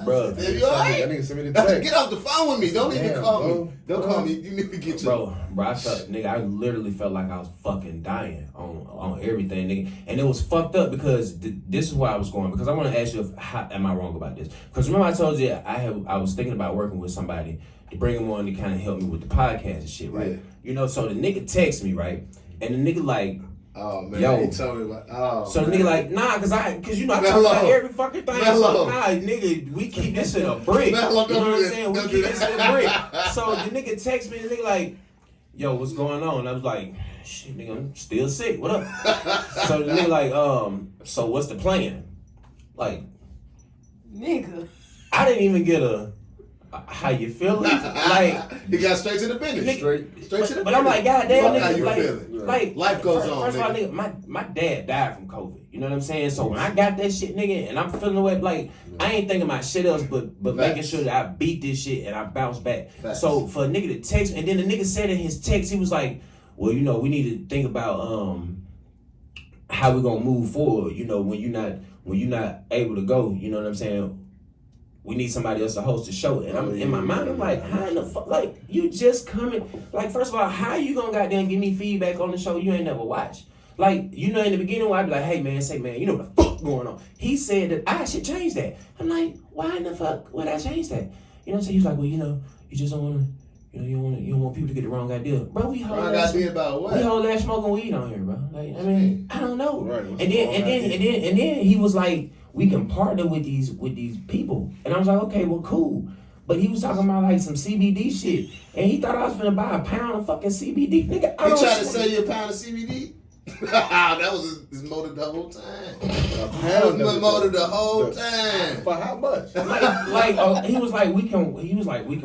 Speaker 3: Bro,
Speaker 4: you alright? Get off the phone with me. Don't even call me. Don't call me. You need to get your
Speaker 3: Bro, I literally felt like I was fucking dying on everything, nigga. And it was fucked up because this is where I was going. Because I want to ask you, am I wrong about this? Because remember I told you I was thinking about working with somebody to bring them on to kind of help me with the podcast and shit, right? Yeah. You know, so the nigga texts me, right? And the nigga like,
Speaker 4: oh man,
Speaker 3: yo.
Speaker 4: he told me about.
Speaker 3: So the nigga like, nah, cause I talk about every fucking thing. So nah, nigga, we keep this in a brick. You know what I'm saying? We keep this in a brick. So the nigga text me, the nigga like, yo, what's going on? I was like, shit, nigga, I'm still sick. What up? So the nigga like, so what's the plan? Like,
Speaker 5: nigga,
Speaker 3: I didn't even get a. How you feeling? Like
Speaker 4: he got straight to the business. Straight to the business.
Speaker 3: But I'm like, goddamn, nigga,
Speaker 4: how you feeling?
Speaker 3: Like
Speaker 4: life goes on.
Speaker 3: First of all, nigga, my dad died from COVID. You know what I'm saying? So when I got that shit, nigga, and I'm feeling away, like I ain't thinking about shit else, but making sure that I beat this shit and I bounce back. Facts. So for a nigga to text me, and then the nigga said in his text, he was like, well, you know, we need to think about how we gonna move forward. You know, when you're not able to go. You know what I'm saying? We need somebody else to host the show. And I'm in my mind, I'm like, how in the fuck? Like, you just coming. Like, first of all, how you gonna goddamn give me feedback on the show you ain't never watched? Like, you know, in the beginning, I'd be like, hey, man, you know what the fuck going on? He said that I should change that. I'm like, why in the fuck would I change that? You know what I'm saying? He was like, well, you know, you just don't want to, you don't want people to get the wrong idea. Bro, we whole ass smoking weed on here, bro. Like, I mean, I don't know. Right, and then he was like, we can partner with these people. And I was like, okay, well, cool. But he was talking about like some CBD shit. And he thought I was finna buy a pound of fucking CBD. Nigga,
Speaker 4: he tried to sell you a pound of CBD? That was his motive the whole time. That was my motive the whole time.
Speaker 2: For how much?
Speaker 3: He was like we can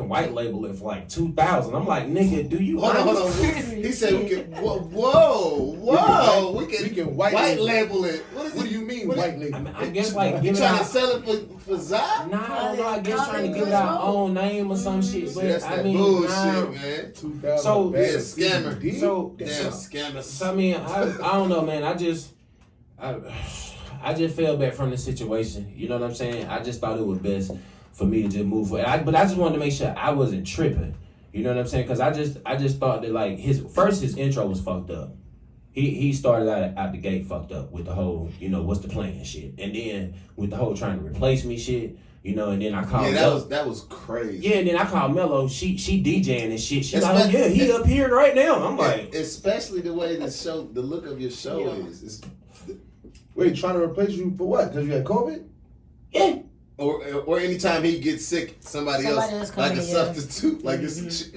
Speaker 3: white label it for like $2,000. I'm like, nigga, do you
Speaker 4: hold on. He said we can whoa. We can white label it. What do you mean white label?
Speaker 3: I guess like
Speaker 4: you trying to sell it for Zod?
Speaker 3: Nah, I don't know. I guess trying to give it our own name or some shit. But
Speaker 4: that's that bullshit, man. $2,000.
Speaker 3: So
Speaker 4: he's a scammer.
Speaker 3: So
Speaker 4: damn scammers.
Speaker 3: So I mean, I don't know, man. I just fell back from the situation. You know what I'm saying? I just thought it was best for me to just move forward. But I just wanted to make sure I wasn't tripping. You know what I'm saying? Because I just thought that like his intro was fucked up. He started out the gate fucked up with the whole, you know, what's the plan shit, and then with the whole trying to replace me shit. You know, and then I called.
Speaker 4: Yeah, that was crazy.
Speaker 3: Yeah, and then I called Mello. She DJing and shit. She's like, yeah, he up here right now. I'm like,
Speaker 4: especially the way the look of your show is.
Speaker 2: Wait, trying to replace you for what? Because you had COVID?
Speaker 3: Yeah.
Speaker 4: Or anytime he gets sick, somebody else like a substitute, like this. He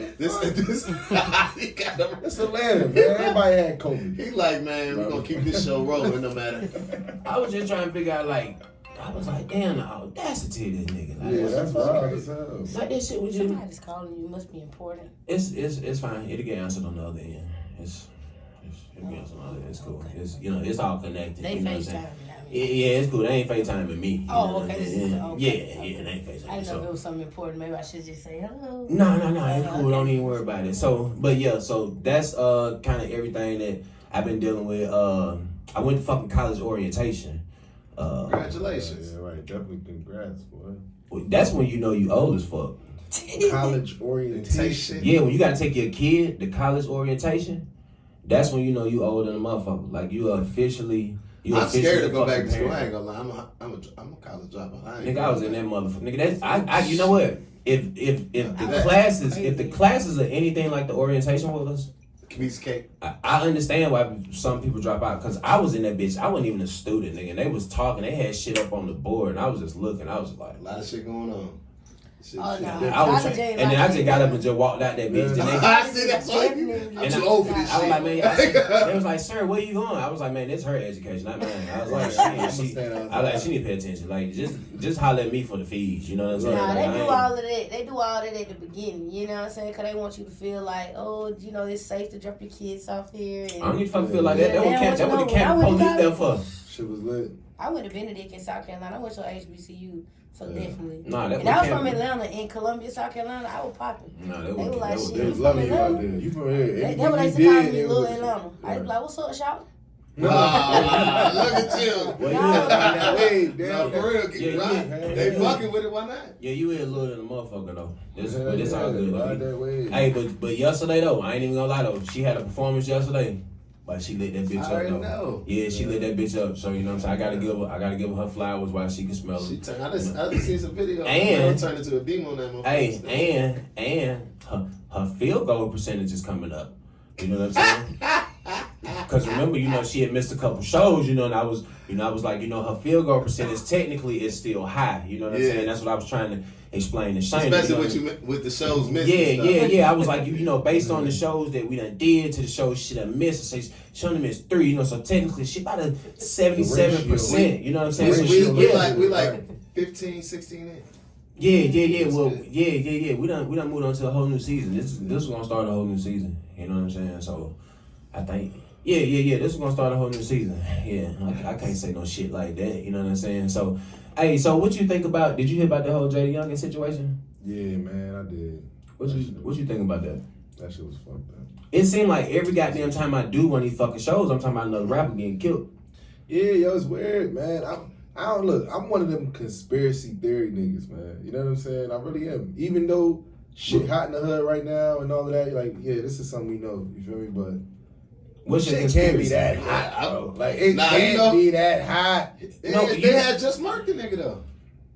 Speaker 4: got him.
Speaker 2: It's Atlanta, man. Everybody had COVID.
Speaker 4: He like, man, we're gonna keep this show rolling no matter.
Speaker 3: I was just trying to figure out like. I was like, damn, the audacity of this nigga. Like,
Speaker 2: yeah, that's wild as hell.
Speaker 3: Like that shit was just.
Speaker 5: Somebody's calling you. Must be important.
Speaker 3: It's fine. It'll get answered on the other end. It'll get answered on the other end. It's cool. It's it's all connected.
Speaker 5: They FaceTime.
Speaker 3: Yeah, it's cool. They ain't FaceTiming me.
Speaker 5: Oh, okay.
Speaker 3: Yeah, they ain't FaceTiming.
Speaker 5: I didn't know if it was something important. Maybe I should just say hello.
Speaker 3: No, it's cool. Don't even worry about it. So, but yeah, so that's kind of everything that I've been dealing with. I went to fucking college orientation.
Speaker 4: Congratulations.
Speaker 2: Yeah, right. Definitely congrats, boy.
Speaker 3: That's when you know you old as fuck.
Speaker 2: College orientation.
Speaker 3: Yeah, when you gotta take your kid to college orientation, that's when you know you old than a motherfucker. Like you officially.
Speaker 4: I'm scared to go back to school. I ain't gonna lie. I'm a college dropout.
Speaker 3: Nigga, I was in that motherfucker. Nigga, that's you know what? If the classes are anything like the orientation was,
Speaker 4: piece of cake.
Speaker 3: I understand why some people drop out, because I was in that bitch. I wasn't even a student, nigga. And they was talking. They had shit up on the board, and I was just looking. I was just like,
Speaker 4: a lot of shit going on.
Speaker 5: Oh, no.
Speaker 3: I was, and then I just got up and just walked out that bitch. Then
Speaker 4: I see that's why I'm too old for this
Speaker 3: I was
Speaker 4: shit.
Speaker 3: like, man, they was like, sir, where you going? I was like, man, this her education, not mine. I was like, she need to pay attention. Like, just holler at me for the fees. You know what I'm saying?
Speaker 5: Nah,
Speaker 3: like,
Speaker 5: they do all of that. They do all that at the beginning. You know what I'm saying? Because they want you to feel like, oh, you know, it's safe to drop your kids off here. And
Speaker 3: I don't need to fucking feel like that. That what the camp police there for.
Speaker 2: Shit was lit.
Speaker 5: I went to Benedict in South Carolina. I went to HBCU, so definitely.
Speaker 3: Nah,
Speaker 5: and I was from Atlanta. In Columbia, South Carolina, I was popping.
Speaker 3: Nah,
Speaker 5: they were like, shit,
Speaker 2: they was loving you out there. You from here.
Speaker 5: That's what they said to me, little Atlanta. I was like, what's up, y'all?
Speaker 4: Look at you.
Speaker 2: Damn,
Speaker 4: for real. They fucking with it, why not?
Speaker 3: Yeah, you is a little than a motherfucker though. This all good though.
Speaker 2: That way.
Speaker 3: Hey, but yesterday though, I ain't even gonna lie though. She had a performance yesterday, but she lit that bitch up though.
Speaker 4: Know.
Speaker 3: Yeah, she lit that bitch up. So you know what I'm saying. I gotta give her flowers while she can smell them.
Speaker 4: I just seen some video.
Speaker 3: And
Speaker 4: turned into a demon on that motherfucker.
Speaker 3: Hey, and her field goal percentage is coming up. You know what I'm saying? Because remember, you know, she had missed a couple shows, you know, and I was like, you know, her field goal percentage technically is still high. You know what I'm saying? That's what I was trying to explain to Shane.
Speaker 4: Especially with the shows missing.
Speaker 3: Yeah. I was like, you know, based on the shows that we done did to the shows she done missed, so she only missed 3, you know, so technically she about a 77%. You know what I'm saying?
Speaker 4: We like 15, 16 in.
Speaker 3: Yeah. Well, yeah. We done moved on to a whole new season. This is gonna start a whole new season. You know what I'm saying? So I think, yeah. This is gonna start a whole new season. Yeah, I can't say no shit like that. You know what I'm saying? So, hey, so what you think about? Did you hear about the whole Jada Youngin situation?
Speaker 2: Yeah, man, I did.
Speaker 3: What you think about that?
Speaker 2: That shit was fucked up.
Speaker 3: It seemed like every goddamn time I do one of these fucking shows, I'm talking about another rapper getting killed.
Speaker 2: Yeah, yo, it's weird, man. I don't look. I'm one of them conspiracy theory niggas, man. You know what I'm saying? I really am. Even though shit hot in the hood right now and all of that, like, yeah, this is something we know. You feel me? But
Speaker 3: What's your
Speaker 2: shit can't be that hot, bro. Like, it can't be that hot.
Speaker 4: They had just marked the nigga though.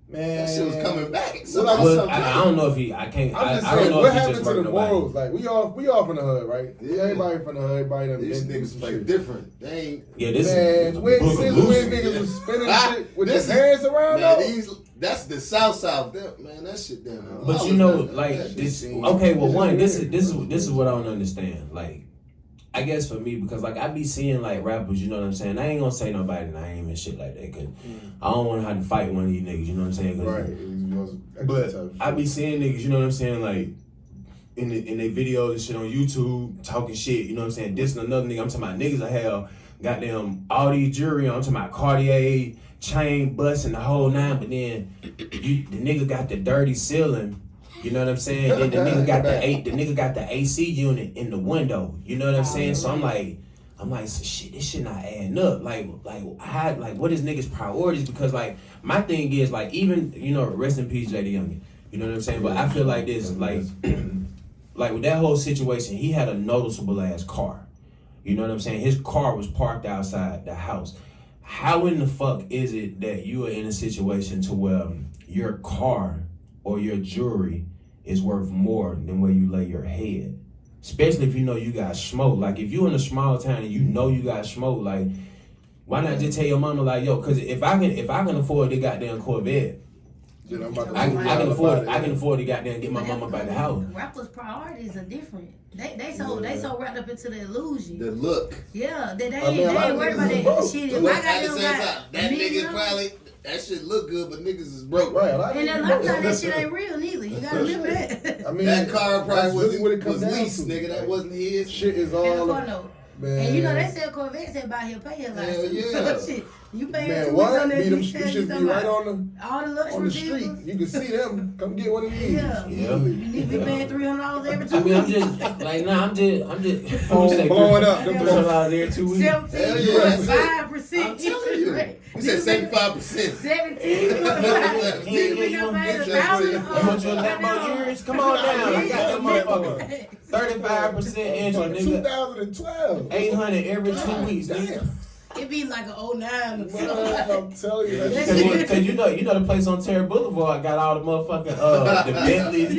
Speaker 2: Man,
Speaker 4: that shit was coming back.
Speaker 2: So
Speaker 3: I don't know if he. I can't.
Speaker 2: I'm just
Speaker 3: I don't
Speaker 2: saying,
Speaker 3: know
Speaker 2: what
Speaker 3: if he
Speaker 2: happened
Speaker 3: just
Speaker 2: to the
Speaker 3: murdered
Speaker 2: morals?
Speaker 3: nobody.
Speaker 2: Like, we all from the hood, right?
Speaker 4: Yeah.
Speaker 2: Everybody from the hood. Everybody done
Speaker 4: These
Speaker 2: been
Speaker 4: niggas play different. They ain't.
Speaker 3: Yeah, this
Speaker 2: man,
Speaker 3: is
Speaker 2: when niggas was spinning shit with their hands around,
Speaker 4: man, that's the South. Man, that shit down.
Speaker 3: But you know, like this. Okay, well, one. This is what I don't understand. Like, I guess for me, because like I be seeing like rappers, you know what I'm saying? I ain't gonna say nobody's name and shit like that, cause I don't want to have to fight one of these niggas, you know what I'm saying?
Speaker 2: Right.
Speaker 3: But I be seeing niggas, you know what I'm saying, like in their videos and shit on YouTube, talking shit, you know what I'm saying? Dissing another nigga. I'm talking about niggas that have goddamn all these jewelry on. I'm talking about Cartier chain busting the whole 9, but then the nigga got the dirty ceiling. You know what I'm saying? Then the nigga got the AC unit in the window. You know what I'm saying? So I'm like, so shit, this shit not adding up. Like what is niggas' priorities? Because like my thing is like even, you know, rest in peace Jada Youngin. You know what I'm saying? But I feel like this, like with that whole situation, he had a noticeable ass car. You know what I'm saying? His car was parked outside the house. How in the fuck is it that you are in a situation to where your car or your jewelry is worth more than where you lay your head? Especially if you know you got smoke. Like if you in a small town and you know you got smoke, like why not just tell your mama like, yo, cause if I can afford the goddamn Corvette, I can afford to goddamn get my mama by the house.
Speaker 5: Rappers' priorities are different. They so wrapped up into the illusion.
Speaker 4: The look.
Speaker 5: Yeah, they ain't worried about that shit. If I got them
Speaker 4: that nigga probably that shit look good, but niggas is broke.
Speaker 2: Right.
Speaker 5: And a lot of times that shit ain't real neither. You gotta remember that.
Speaker 2: I mean,
Speaker 4: that car probably was
Speaker 2: leased,
Speaker 4: nigga. That wasn't his.
Speaker 2: Shit is all.
Speaker 5: Man. And you know they sell Corvettes and buy here pay your license.
Speaker 4: Yeah.
Speaker 5: Shit. You pay
Speaker 2: man,
Speaker 5: 2 weeks on that
Speaker 2: them should be right on the street. You can see them. Come get one of these.
Speaker 5: Yeah. You need to be paying $300 every 2 weeks.
Speaker 3: I mean, I'm just like, I'm just
Speaker 2: blowing up.
Speaker 3: $300 every 2 weeks.
Speaker 5: 5%.
Speaker 4: I'm telling you. You said 75%.
Speaker 5: 17.
Speaker 3: You want your Lambo years? Come on down. I got that motherfucker. 35% interest, nigga.
Speaker 2: 2012.
Speaker 3: 800 every 2 weeks, nigga.
Speaker 5: It be like an 09 or something.
Speaker 2: I'm telling you.
Speaker 3: Cause you know the place on Terry Boulevard got all the motherfucking the Bentleys,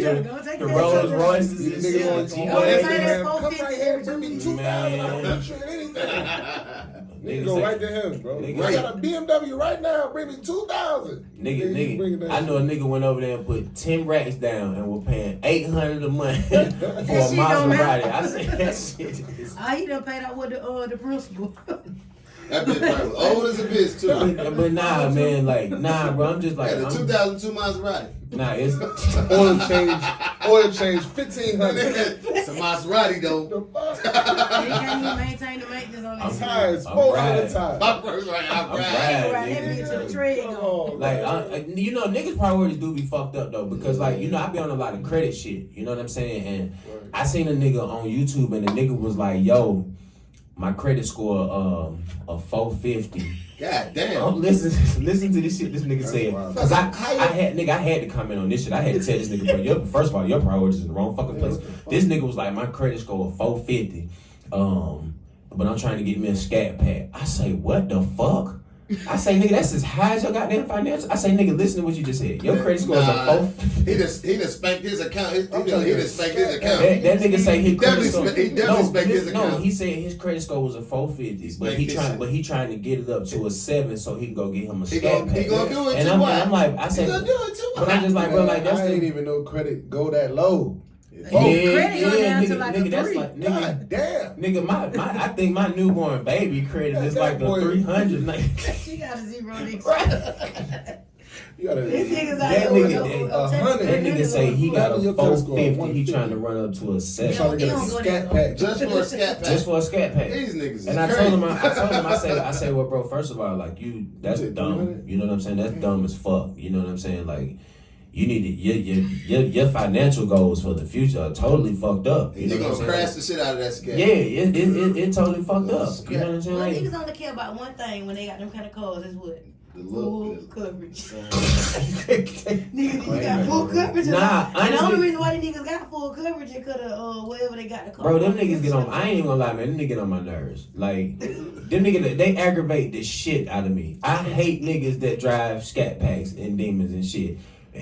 Speaker 3: the Rolls Royces and shit.
Speaker 2: Come right here, bring me $2,000. Nigga go right to him, bro. I got a BMW right now. Bring me 2,000.
Speaker 3: Nigga. I know a nigga went over there and put 10 racks down and was paying $800 a month for a Maserati. I said that shit.
Speaker 5: He done paid out with the principal.
Speaker 4: That bitch probably old as a bitch too.
Speaker 3: But nah, man, bro. I'm just like
Speaker 4: the 2002 Maserati.
Speaker 3: Nah, it's
Speaker 2: oil change, $1,500.
Speaker 4: It's a Maserati though.
Speaker 5: He can't even maintain the maintenance on his
Speaker 2: tires. 400 tires.
Speaker 4: I'm
Speaker 5: riding that bitch to the tread.
Speaker 3: You know, niggas' priorities do be fucked up though, because I be on a lot of credit shit. You know what I'm saying? And I seen a nigga on YouTube, and the nigga was like, "Yo, my credit score of 450."
Speaker 4: God damn.
Speaker 3: Listen to this shit this nigga said. Cause I had to comment on this shit. I had to tell this nigga, bro, first of all, your priorities in the wrong fucking place. This nigga was like, my credit score of 450. But I'm trying to get me a scat pack. I say, what the fuck? I say, nigga, that's as high as your goddamn financial. I say, nigga, listen to what you just said. Your credit score is a 450.
Speaker 4: He just spanked his account. He just spanked his account.
Speaker 3: That nigga say his credit score.
Speaker 4: He definitely spanked his account.
Speaker 3: No, he said his credit score was a 450, but he trying to get it up to a 7 so he can go get him a scat pack.
Speaker 4: He gonna do it
Speaker 3: and
Speaker 4: too.
Speaker 3: I'm like, I said,
Speaker 4: he gonna do it too.
Speaker 3: But I'm just like, bro, like that's
Speaker 2: I ain't even know credit go that low.
Speaker 5: Credit go down to like a 3.
Speaker 3: That's like, nigga,
Speaker 2: God damn.
Speaker 3: Nigga, I think my newborn baby credit is like a 300. Like,
Speaker 5: she got a 0 next.
Speaker 2: You gotta.
Speaker 5: These niggas
Speaker 3: that
Speaker 5: out
Speaker 3: nigga,
Speaker 5: here
Speaker 3: that nigga say he got a 450. He trying to run up to a 7.
Speaker 2: Trying to get a scat pack.
Speaker 4: Just for a scat pack.
Speaker 3: Just for a scat pack.
Speaker 4: These niggas is
Speaker 3: and I told him, I said, well, bro, first of all, like that's dumb. You know what I'm saying? That's dumb as fuck. You know what I'm saying? Like, you need to, your financial goals for the future are totally fucked up. You know
Speaker 4: You're
Speaker 3: what I'm
Speaker 4: gonna
Speaker 3: saying?
Speaker 4: crash the shit out of that scat.
Speaker 3: Yeah, it totally fucked up. You know what I'm saying?
Speaker 5: Well,
Speaker 3: Like,
Speaker 5: niggas only care about one thing when they got them kind of cars. Is what? Full coverage. Niggas got full coverage.
Speaker 3: Nah,
Speaker 5: and the only reason why the niggas got full coverage is because of wherever they got the car.
Speaker 3: bro, them niggas get on. I ain't even gonna lie, man. Them niggas get on my nerves. Like, them niggas, they aggravate the shit out of me. I hate niggas that drive scat packs and demons and shit.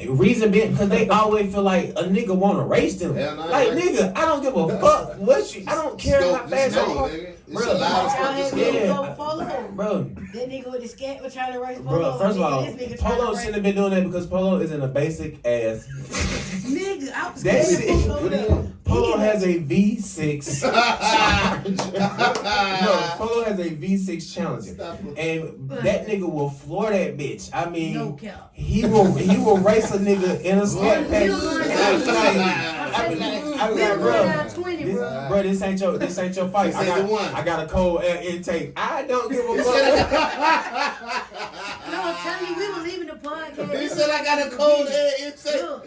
Speaker 3: Reason being, because they always feel like a nigga want to race them. Like, nigga, I don't give a fuck what you. I don't care how fast you are.
Speaker 4: Bro, bro.
Speaker 5: That nigga with the scat was trying to race Polo.
Speaker 3: Bro, first of all, Polo shouldn't have been doing that because Polo is in a basic ass.
Speaker 5: Nigga, I was
Speaker 3: That shit.
Speaker 5: Polo.
Speaker 3: Polo has a V6 Challenger. No, Polo has a V6 Challenger, and that nigga will floor that bitch. I mean,
Speaker 5: no cap.
Speaker 3: he will race a nigga in a scat pack. I be like, bro, this ain't your fight. I got a cold air intake. I don't give a fuck.
Speaker 5: No, I'm telling you, we were leaving the podcast.
Speaker 4: He said I got a cold air intake.
Speaker 5: Look,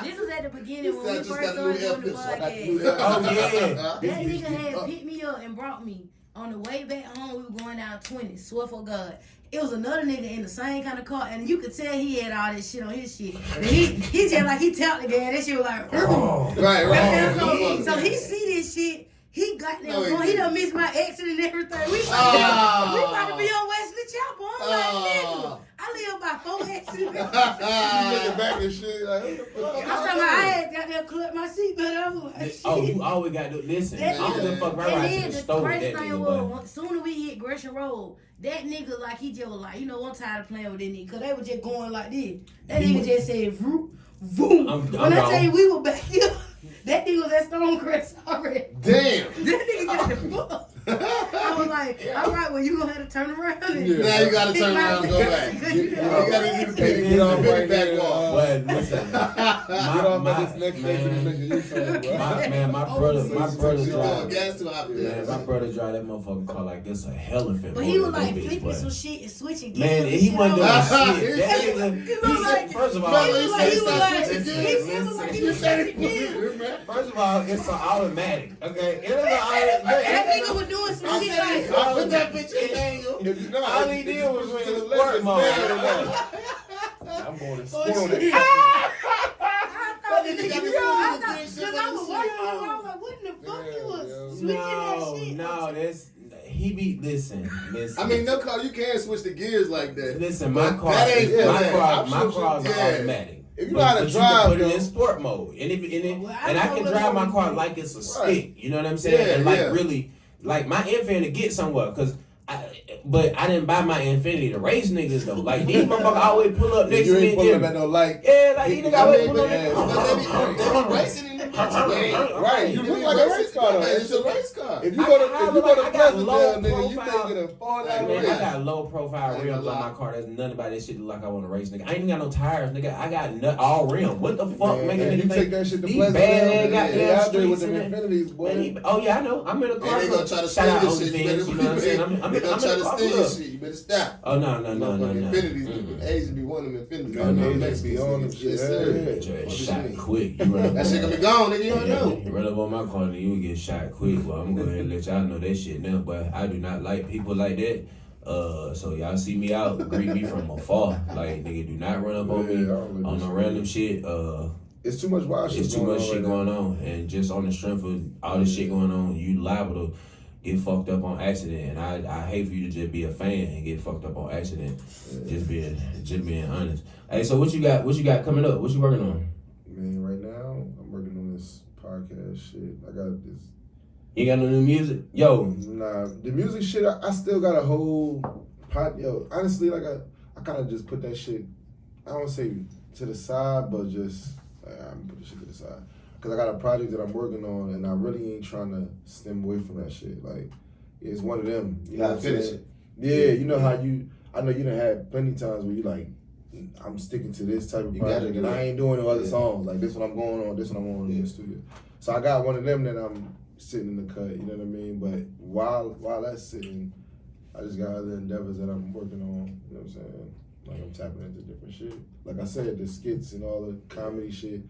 Speaker 5: this was at the beginning when we first started doing the podcast.
Speaker 3: Oh yeah.
Speaker 5: That nigga had picked me up and brought me. On the way back home, we were going down 20. Swear for God. It was another nigga in the same kind of car, and you could tell he had all this shit on his shit. And he just like, he tapped the gas. That shit was like,
Speaker 4: right.
Speaker 5: So he see this shit. He got there going. He done missed my exit and everything. We about to be on Wesley Chapel. I'm like, nigga, I live by 4 exits.
Speaker 2: You looking back and shit like, what the fuck?
Speaker 5: I'm talking about, I had got there clipped my seatbelt. I was like, shit.
Speaker 3: Oh, you always got to listen. I don't give a fuck right to the store with that nigga.
Speaker 5: As soon as we hit Gresham Road, that nigga, like, he just was like, you know, I'm tired of playing with that nigga, because they were just going like this. That nigga just said, vroom, vroom. When I tell you we were back here, that nigga was at Stonecrest already.
Speaker 4: Damn.
Speaker 5: That nigga got the fuck. I was like, all right, well, you gonna have to turn around.
Speaker 4: Now you gotta turn around and go back. You gotta do the
Speaker 2: Get off right
Speaker 4: back
Speaker 2: there.
Speaker 4: wall.
Speaker 3: But listen,
Speaker 2: Get off at this next station and make a U-turn, bro.
Speaker 3: my brother drive.
Speaker 4: Gas too hot for
Speaker 3: Man, my brother drive that motherfucking car like it's a elephant.
Speaker 5: But he was like flipping some shit and switching gears.
Speaker 3: Man, he wasn't doing shit. That nigga, first of all, first of all, it's an automatic. Okay, it is an automatic.
Speaker 5: That nigga was doing some shit like.
Speaker 4: Put that bitch in manual.
Speaker 2: If you know,
Speaker 3: All he did was win the sport mode.
Speaker 2: I'm going to sport on that.
Speaker 5: I was watching him, I was like, what in the fuck he was switching that shit?
Speaker 3: No, he be listen.
Speaker 4: I mean, no car, you can't switch the gears like that.
Speaker 3: Listen, my car is automatic.
Speaker 2: If you know how to
Speaker 3: but
Speaker 2: drive,
Speaker 3: you can put it in sport mode, and I can drive my car like it's a stick. You know what I'm saying?
Speaker 4: Yeah,
Speaker 3: and like really, like my infant to get somewhere, cause But I didn't buy my Infinity to race niggas though. Like these motherfuckers always pull up next
Speaker 2: you
Speaker 3: to me
Speaker 2: ain't
Speaker 3: and
Speaker 2: pulling
Speaker 3: get
Speaker 2: at no light.
Speaker 3: yeah, like these niggas always pull up.
Speaker 4: They be racing in the
Speaker 2: Right, you look like a race car though.
Speaker 4: It's a race car.
Speaker 2: If you go to
Speaker 3: I got low
Speaker 2: Pleasantville, nigga, you
Speaker 3: profile.
Speaker 2: ain't gonna fall out of
Speaker 3: Man, I
Speaker 2: race.
Speaker 3: got low profile rims on my car. There's none about this shit look like I want to race, nigga. I ain't even got no tires, nigga. I got all rim. What the fuck,
Speaker 2: Man,
Speaker 3: making
Speaker 2: you
Speaker 3: niggas
Speaker 2: take that shit to
Speaker 3: these
Speaker 2: Pleasantville,
Speaker 3: bad
Speaker 2: man, they
Speaker 3: goddamn
Speaker 2: out there with
Speaker 3: streets
Speaker 2: them
Speaker 3: and
Speaker 2: Infinities, boy.
Speaker 3: oh yeah, I know. I'm in a car.
Speaker 4: And they gonna try to
Speaker 3: Shout out
Speaker 4: steal your shit.
Speaker 3: OnlyFans, you know what I'm saying? I'm
Speaker 4: They
Speaker 3: in
Speaker 4: gonna try
Speaker 3: a
Speaker 4: to
Speaker 3: car
Speaker 4: steal your
Speaker 3: club.
Speaker 4: shit. You better stop.
Speaker 3: Oh no.
Speaker 4: Infinities, Asian be one of them Infinities.
Speaker 2: Man,
Speaker 3: no,
Speaker 2: they
Speaker 3: that's
Speaker 2: be on them shit.
Speaker 4: Yes,
Speaker 2: Yeah,
Speaker 4: sir.
Speaker 2: yeah.
Speaker 3: Just shot quick. You run up
Speaker 4: That shit gonna be gone, nigga. You don't know.
Speaker 3: You run up on my car and you will get shot quick. Well, I'm gonna go ahead and let y'all know that shit now. But I do not like people like that. So y'all see me out, greet me from afar. Like nigga, do not run up on me
Speaker 2: Yeah, I don't like
Speaker 3: on
Speaker 2: that
Speaker 3: no
Speaker 2: shit.
Speaker 3: random shit.
Speaker 2: It's too much wild shit.
Speaker 3: It's too much shit going on, and just on the strength of all this shit going on, you liable to get fucked up on accident. And I hate for you to just be a fan and get fucked up on accident. Just being honest. Hey, so what you got coming up? What you working on?
Speaker 2: Man, right now I'm working on this podcast shit. I got this.
Speaker 3: You got no new music? Yo,
Speaker 2: Nah, the music shit. I still got a whole pot. Yo, honestly, like I kind of just put that shit. I don't say to the side, but just like, I'm gonna put the shit to the side because I got a project that I'm working on, and I really ain't trying to stem away from that shit. Like it's one of them. You know
Speaker 4: gotta
Speaker 2: what I'm
Speaker 4: finish
Speaker 2: saying? Yeah, you know how you. I know you done had plenty times where you like. I'm sticking to this type of
Speaker 4: You gotta
Speaker 2: project,
Speaker 4: do
Speaker 2: and I
Speaker 4: it.
Speaker 2: ain't doing no other
Speaker 4: Yeah.
Speaker 2: songs. Like this, what I'm going on. This, what I'm going on in the studio. So I got one of them that I'm sitting in the cut. You know what I mean? But while that's sitting, I just got other endeavors that I'm working on. You know what I'm saying? Like I'm tapping into different shit. Like I said, the skits and all the comedy shit.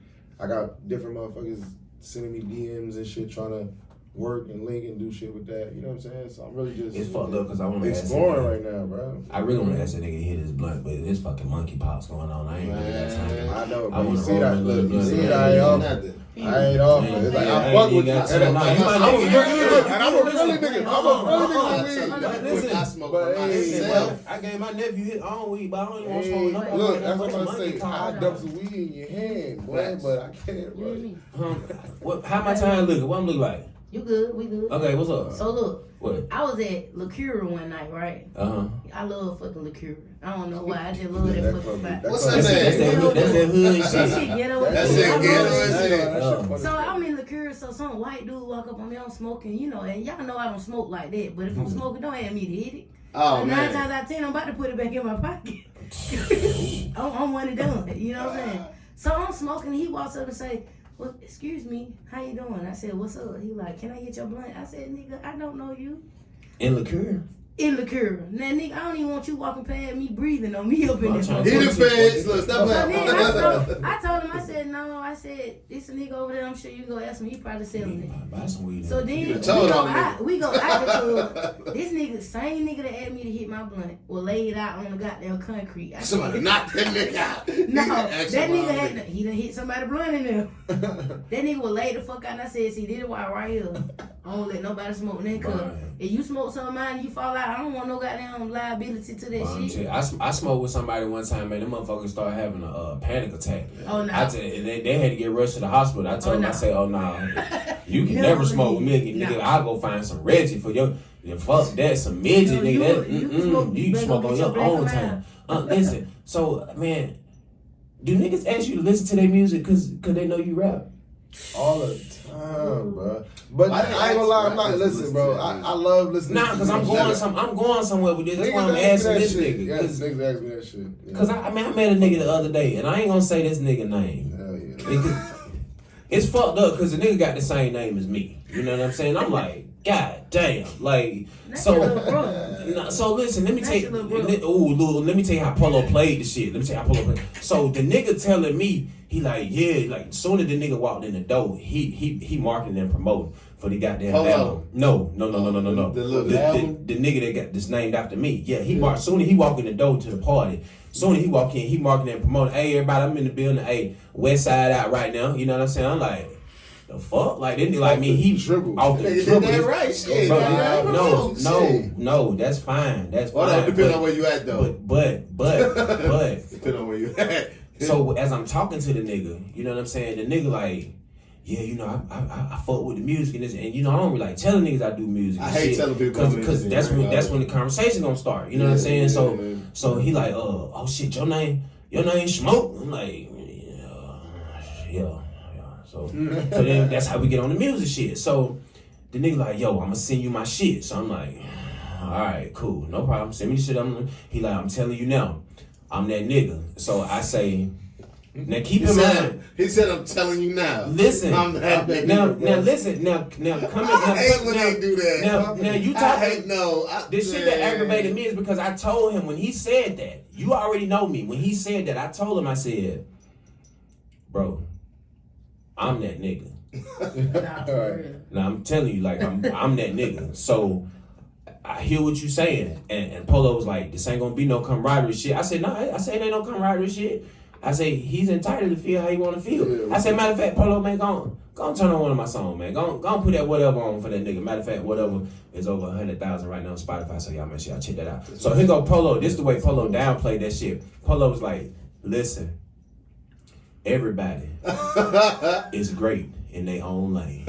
Speaker 2: I got different motherfuckers sending me DMs and shit, trying to work and link and do shit with that. You know what I'm saying? So I'm really just
Speaker 3: it's fucked up because I want to
Speaker 2: exploring right now, bro.
Speaker 3: I really want to ask that nigga to hit his blunt, but there's fucking monkeypox going on. I ain't really got time.
Speaker 2: I know,
Speaker 3: I
Speaker 2: but you
Speaker 3: wanna
Speaker 2: see
Speaker 3: roll
Speaker 2: that?
Speaker 3: a
Speaker 2: Look,
Speaker 3: little
Speaker 2: you
Speaker 3: blunt,
Speaker 2: see
Speaker 3: man.
Speaker 2: it? I ain't off it.
Speaker 4: Nothing.
Speaker 2: I ain't off it. It's like I fuck with you.
Speaker 3: got
Speaker 2: And
Speaker 3: to.
Speaker 2: I'm
Speaker 3: You might
Speaker 2: a
Speaker 3: not-
Speaker 2: really nigga. And I'm a really nigga. I'm a really
Speaker 4: Listen,
Speaker 2: nigga.
Speaker 3: Listen,
Speaker 4: I smoke
Speaker 2: but
Speaker 4: for
Speaker 2: hey,
Speaker 4: myself.
Speaker 3: I gave my nephew his own weed, but I don't even want to
Speaker 2: Hey,
Speaker 3: smoke nothing.
Speaker 2: look, that's what I'm
Speaker 3: Fucking
Speaker 2: saying. I
Speaker 3: monkeypox.
Speaker 2: dump some weed in your hand, boy,
Speaker 4: Facts.
Speaker 2: but I can't, bro.
Speaker 3: What? How my time looking? What I'm looking like?
Speaker 5: You good? We good.
Speaker 3: Okay, what's up?
Speaker 5: So look,
Speaker 3: What?
Speaker 5: I was at Liqueur one night, right? I love fucking Liqueur. I don't know why. I just love
Speaker 2: Yeah,
Speaker 5: that
Speaker 2: that
Speaker 5: fucking
Speaker 2: club-
Speaker 5: spot.
Speaker 4: What's
Speaker 2: club-
Speaker 4: her
Speaker 3: That's
Speaker 4: name?
Speaker 3: that hood
Speaker 5: That
Speaker 3: shit.
Speaker 5: shit ghetto.
Speaker 4: That's
Speaker 5: as
Speaker 4: it,
Speaker 5: fuck. I
Speaker 4: ghetto
Speaker 5: love
Speaker 4: as
Speaker 5: that
Speaker 4: shit.
Speaker 5: shit.
Speaker 2: That shit funny.
Speaker 5: So I'm in Liqueur, so some white dude walk up on me, I'm smoking, you know, and y'all know I don't smoke like that, but if I'm smoking, don't ask me to hit it.
Speaker 4: Oh,
Speaker 5: And 9
Speaker 4: man.
Speaker 5: times out of 10, I'm about to put it back in my pocket. I'm one and done, you know what I'm saying? So I'm smoking, he walks up and say, well, excuse me, how you doing? I said, what's up? He like, can I hit your blunt? I said, nigga, I don't know you.
Speaker 3: In liqueur.
Speaker 5: In Liqueur. Now, nigga, I don't even want you walking past me breathing on me up in this
Speaker 3: I'm
Speaker 4: He
Speaker 5: motherfucker.
Speaker 4: the feds. Look, stop
Speaker 5: So then
Speaker 4: playing.
Speaker 5: I told him, I said, no, I said, this a nigga over there, I'm sure you go ask him, he probably selling it.
Speaker 3: Buy some weed.
Speaker 5: So then
Speaker 4: You told on me.
Speaker 5: we go out the club. This nigga, same nigga that asked me to hit my blunt, will lay it out on the goddamn concrete. I said,
Speaker 4: Somebody knock that nigga out.
Speaker 5: no, that
Speaker 4: Ask
Speaker 5: nigga
Speaker 4: somebody.
Speaker 5: he done hit somebody blunt in there. That nigga will lay the fuck out and I said, see, this is why right here. I don't let nobody smoke that cup.
Speaker 3: Right.
Speaker 5: If you smoke some of mine and you fall out, I don't want no goddamn liability to that
Speaker 3: Well, I'm
Speaker 5: shit.
Speaker 3: telling you, I smoked with somebody one time, man. Them motherfuckers started having a panic attack.
Speaker 5: Oh, no.
Speaker 3: I tell you, they had to get rushed to the hospital. I told them,
Speaker 5: no.
Speaker 3: I said, oh, nah, you can
Speaker 5: No,
Speaker 3: never smoke with me.
Speaker 5: no.
Speaker 3: Nigga, I'll go find some Reggie for your, fuck that, some midget,
Speaker 5: No,
Speaker 3: nigga.
Speaker 5: you can smoke-
Speaker 3: You
Speaker 5: you
Speaker 3: smoke
Speaker 5: better
Speaker 3: on
Speaker 5: go
Speaker 3: your
Speaker 5: get your
Speaker 3: own
Speaker 5: black
Speaker 3: time. Listen, so, man, do niggas ask you to listen to their music because they know you rap?
Speaker 2: All the time, bro. But
Speaker 4: Why
Speaker 2: I ain't gonna lie, I'm not listening, bro. I love listening.
Speaker 3: Nah, because I'm going somewhere with this. That's why I'm asking this nigga.
Speaker 2: Yes, niggas ask me that shit. Yeah.
Speaker 3: Because I met a nigga the other day, and I ain't gonna say this nigga name.
Speaker 2: Hell yeah.
Speaker 3: Nigga, it's fucked up because the nigga got the same name as me. You know what I'm saying? I'm like, God damn. Like,
Speaker 5: That's your little
Speaker 3: so.
Speaker 5: brother.
Speaker 3: Nah, so listen, let me
Speaker 5: That's
Speaker 3: take.
Speaker 5: your little brother.
Speaker 3: Let me tell you how Polo played the shit. Let me tell you how Polo played. So the nigga telling me, he like, yeah, like soon as the nigga walked in the door, he marketing and promoting for the goddamn
Speaker 4: Polo.
Speaker 3: album. No.
Speaker 4: The little album?
Speaker 3: The nigga that got this named after me. Yeah, he marked. Soon as he walk in the door to the party, soon as he walk in, he marketing and promoting. Hey, everybody, I'm in the building. Hey, West Side out right now. You know what I'm saying? I'm like, the fuck? Like, didn't he like me? He
Speaker 2: Dribble.
Speaker 3: off the
Speaker 4: They did
Speaker 3: dribble.
Speaker 4: that right, shit.
Speaker 3: Bro,
Speaker 4: That right. Shit.
Speaker 3: no, that's fine. That's
Speaker 4: Well,
Speaker 3: fine.
Speaker 4: that depends on where you at, though.
Speaker 3: But
Speaker 4: Depends on where you at.
Speaker 3: so as I'm talking to the nigga, you know what I'm saying? The nigga like, yeah, you know, I fuck with the music and this, and you know, I don't really like telling niggas I do music.
Speaker 4: I
Speaker 3: and
Speaker 4: hate
Speaker 3: shit,
Speaker 4: telling people
Speaker 3: because that's when the conversation gonna start. You know what I'm saying? So he like, oh shit, your name Smoke. I'm like, yeah. So then that's how we get on the music shit. So the nigga like, yo, I'ma send you my shit. So I'm like, all right, cool, no problem. Send me the shit. He like, I'm telling you now, I'm that nigga. So I say, now keep in mind.
Speaker 4: He said, I'm telling you now.
Speaker 3: Listen.
Speaker 4: I'm that nigga.
Speaker 3: Now listen. Now come in.
Speaker 4: I hate when they do that.
Speaker 3: Now you talk.
Speaker 4: I hate
Speaker 3: This shit that aggravated me is because I told him when he said that. You already know me. When he said that, I told him, I said, bro, I'm that nigga. Now I'm telling you, like I'm that nigga. So I hear what you saying, and Polo was like, this ain't gonna be no camaraderie shit. I said, no, I said it ain't no camaraderie shit. I say he's entitled to feel how he want to feel. I said, matter of fact, Polo, man, go on turn on one of my songs, man. Go on put that whatever on for that nigga. Matter of fact, whatever is over 100,000 right now on Spotify, so y'all make sure y'all check that out. So here go Polo. This is the way Polo downplayed that shit. Polo was like, listen, everybody is great in their own lane.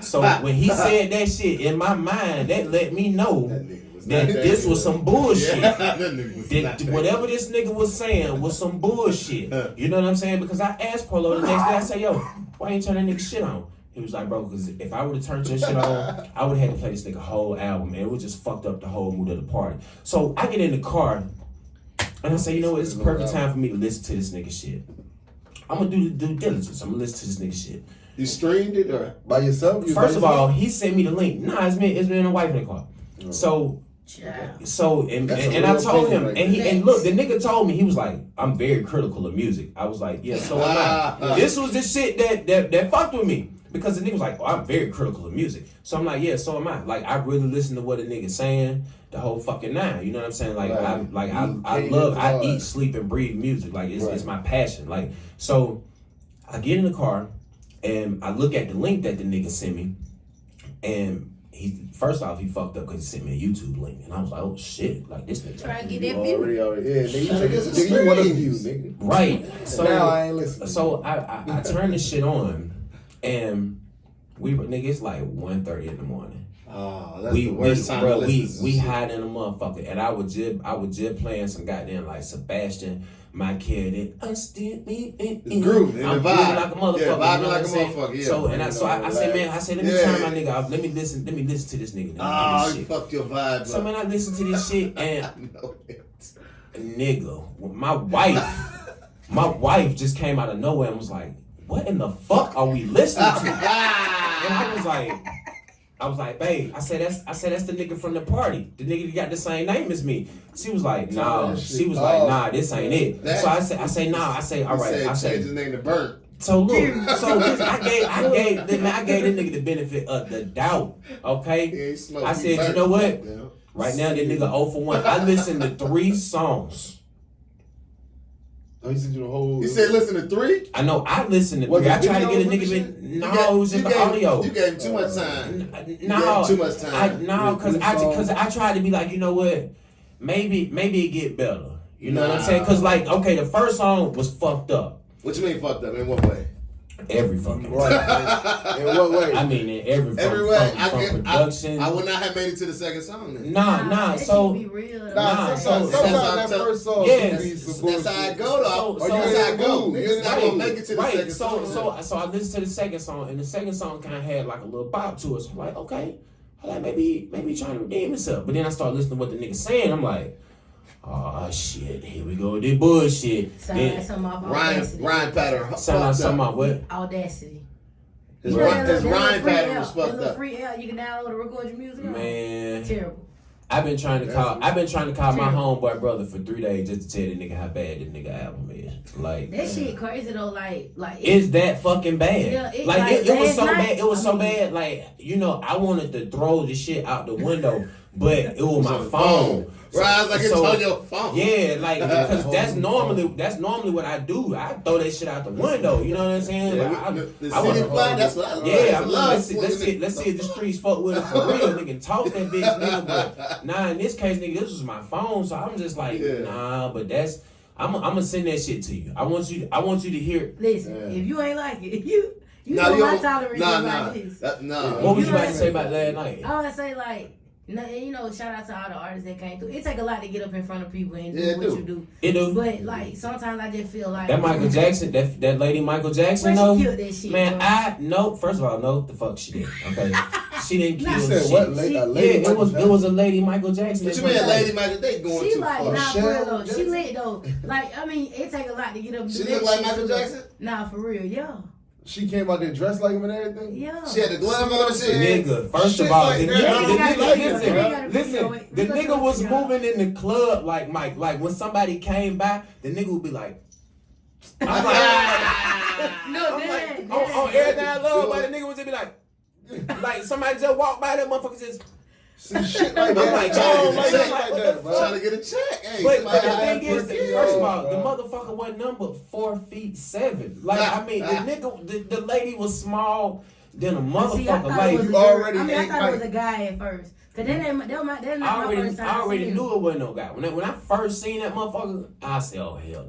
Speaker 3: So when he said that shit, in my mind, that let me know that this was some bullshit. That whatever this nigga was saying was some bullshit. You know what I'm saying? Because I asked Polo the next day, I said, yo, why ain't turn that nigga shit on? He was like, bro, because if I would have turned your shit on, I would have had to play this nigga whole album, and it would just fucked up the whole mood of the party. So I get in the car, and I say, you know what, it's the perfect time for me to listen to this nigga shit. I'm gonna do the due diligence. I'm gonna listen to this nigga shit.
Speaker 4: You streamed it or
Speaker 2: by yourself?
Speaker 3: First of all, he sent me the link. Nah, it's me and my wife in the car. So and I told him, and look, the nigga told me, he was like, I'm very critical of music. I was like, yeah, so am I. This was the shit that fucked with me. Because the nigga was like, oh, I'm very critical of music. So I'm like, yeah, so am I. Like, I really listen to what a nigga saying the whole fucking nine. You know what I'm saying? Like, I eat, sleep, and breathe music. Like, it's my passion. Like, so I get in the car and I look at the link that the nigga sent me, and first off, he fucked up because he sent me a YouTube link, and I was like, oh shit, like this nigga
Speaker 5: trying to get that view.
Speaker 2: Nigga, you want to view, nigga.
Speaker 3: Right. So
Speaker 2: now I ain't listening.
Speaker 3: So I turned this shit on, and nigga, it's like 1:30 in the morning.
Speaker 4: Oh, that's the worst time to listen.
Speaker 3: We hide in a motherfucker, and I was just playing some goddamn like Sebastian, my kid, and I still be
Speaker 4: in groove, in the vibe,
Speaker 3: like a motherfucker. Yeah,
Speaker 4: vibing like a motherfucker. Yeah.
Speaker 3: So I said, man, let me turn my nigga off. Let me listen to this nigga.
Speaker 4: Oh, you fucked your vibe.
Speaker 3: So man, I listened to this shit, and
Speaker 4: I know it.
Speaker 3: Nigga, my wife just came out of nowhere and was like, what in the fuck are we listening to? And I was like, babe, I said that's the nigga from the party. The nigga that got the same name as me. She was like, nah. She was like, nah, this ain't it. So I say, nah. I say, all right. I say,
Speaker 4: change his name to Burnt.
Speaker 3: So look, I gave the nigga the benefit of the doubt. Okay, I said, you know what? Right now, that nigga 0 for 1. I listened to 3 songs.
Speaker 2: Oh, he sent you the whole.
Speaker 4: He said listen to 3?
Speaker 3: I know, I listened to 3. I tried to get a nigga it was just the audio.
Speaker 4: You gave him too much time.
Speaker 3: No,
Speaker 4: too much time.
Speaker 3: Because I tried to be like, you know what? Maybe it get better. You know what I'm saying? Because like, okay, the first song was fucked up.
Speaker 4: What you mean fucked up? In what way?
Speaker 3: Every fucking
Speaker 2: way. In what way?
Speaker 3: I mean, in every way. From production.
Speaker 4: I would not have made it to the second song then.
Speaker 3: Nah. So
Speaker 5: be real.
Speaker 2: Sometimes that first song.
Speaker 3: Yes.
Speaker 4: That's how I go though.
Speaker 3: So
Speaker 4: that's how I go. Niggas not gonna make it to the second song.
Speaker 3: So I listened to the second song, and the second song kind of had like a little bop to it. So I'm like, okay, like maybe trying to redeem himself. But then I started listening to what the nigga's saying. I'm like, oh shit, here we go with this bullshit.
Speaker 4: Ryan pattern.
Speaker 3: Sound out something off what?
Speaker 5: Audacity.
Speaker 4: His rhyme pattern was fucked up.
Speaker 5: Free out, you can download and record your music.
Speaker 3: Man,
Speaker 5: terrible.
Speaker 3: I've been trying to call my homeboy brother for 3 days just to tell the nigga how bad this nigga album is. Like
Speaker 5: that shit crazy though. Like
Speaker 3: it's that fucking bad.
Speaker 5: Yeah,
Speaker 3: it was so bad. It was so bad. Like I wanted to throw the shit out the window, but it was my phone.
Speaker 4: Right, like it's on your phone.
Speaker 3: Yeah, like because that's normally what I do. I throw that shit out the window. You know what I'm saying?
Speaker 4: Yeah,
Speaker 3: like,
Speaker 4: the city fly, that's what I love.
Speaker 3: Yeah, let's see if the streets fuck with it for real. Nigga, talk that bitch, nigga. But nah, in this case, nigga, this was my phone, so I'm just like, nah. But I'm gonna send that shit to you. I want you to hear.
Speaker 5: Listen, if you ain't like it, You know my tolerance is like this.
Speaker 3: What would you like to say about last night?
Speaker 5: I would say like, you know, shout out to all the artists that came through. It take a lot to get up in front of people and do what you do.
Speaker 3: It do.
Speaker 5: But like sometimes I just feel like
Speaker 3: that Michael Jackson, that lady Michael Jackson,
Speaker 5: well, she killed that shit.
Speaker 3: Man,
Speaker 5: bro.
Speaker 3: I know. First of all, no, the fuck she did. Okay, she didn't kill
Speaker 2: said
Speaker 3: shit.
Speaker 2: what? Lady
Speaker 3: It was a lady Michael Jackson.
Speaker 4: What you mean, lady Michael? They going
Speaker 5: She
Speaker 4: too
Speaker 5: like,
Speaker 4: far.
Speaker 5: nah, for real though. She lit though. Like, I mean, it take a lot to get up. And
Speaker 4: She
Speaker 5: do
Speaker 4: look
Speaker 5: that
Speaker 4: like
Speaker 5: shit
Speaker 4: Michael
Speaker 5: too.
Speaker 4: Jackson?
Speaker 5: Nah, for real, yeah.
Speaker 2: She came out there dressed like him and everything.
Speaker 5: Yeah.
Speaker 4: She had the glove on and shit.
Speaker 3: Nigga, first
Speaker 2: Shit
Speaker 3: of all,
Speaker 2: like
Speaker 3: the
Speaker 2: that.
Speaker 3: nigga, listen, the
Speaker 5: You
Speaker 3: nigga was
Speaker 5: gotta
Speaker 3: moving in the club like Mike. Like when somebody came by, the nigga would be like, I'm like,
Speaker 5: No,
Speaker 3: on everything I love, but the nigga would just be like somebody just walked by, that motherfucker just.
Speaker 2: Some shit like
Speaker 3: I'm
Speaker 2: that.
Speaker 3: like,
Speaker 2: Oh,
Speaker 3: oh,
Speaker 2: like
Speaker 3: like,
Speaker 2: that,
Speaker 3: what the
Speaker 2: bro.
Speaker 4: Trying to get a check. Hey,
Speaker 3: But
Speaker 4: somebody
Speaker 3: the
Speaker 4: had
Speaker 3: thing is,
Speaker 2: pussy,
Speaker 3: first of all,
Speaker 2: bro.
Speaker 3: the motherfucker wasn't number 4'7". Like I mean, the nigga, the lady was small than a motherfucker. Like
Speaker 2: you already
Speaker 5: I
Speaker 2: ain't
Speaker 5: thought it was
Speaker 2: Mike.
Speaker 5: a guy at first. Cause that's not my first time.
Speaker 3: I already
Speaker 5: seeing
Speaker 3: knew it wasn't no guy. When I first seen that motherfucker, I said, "Oh hell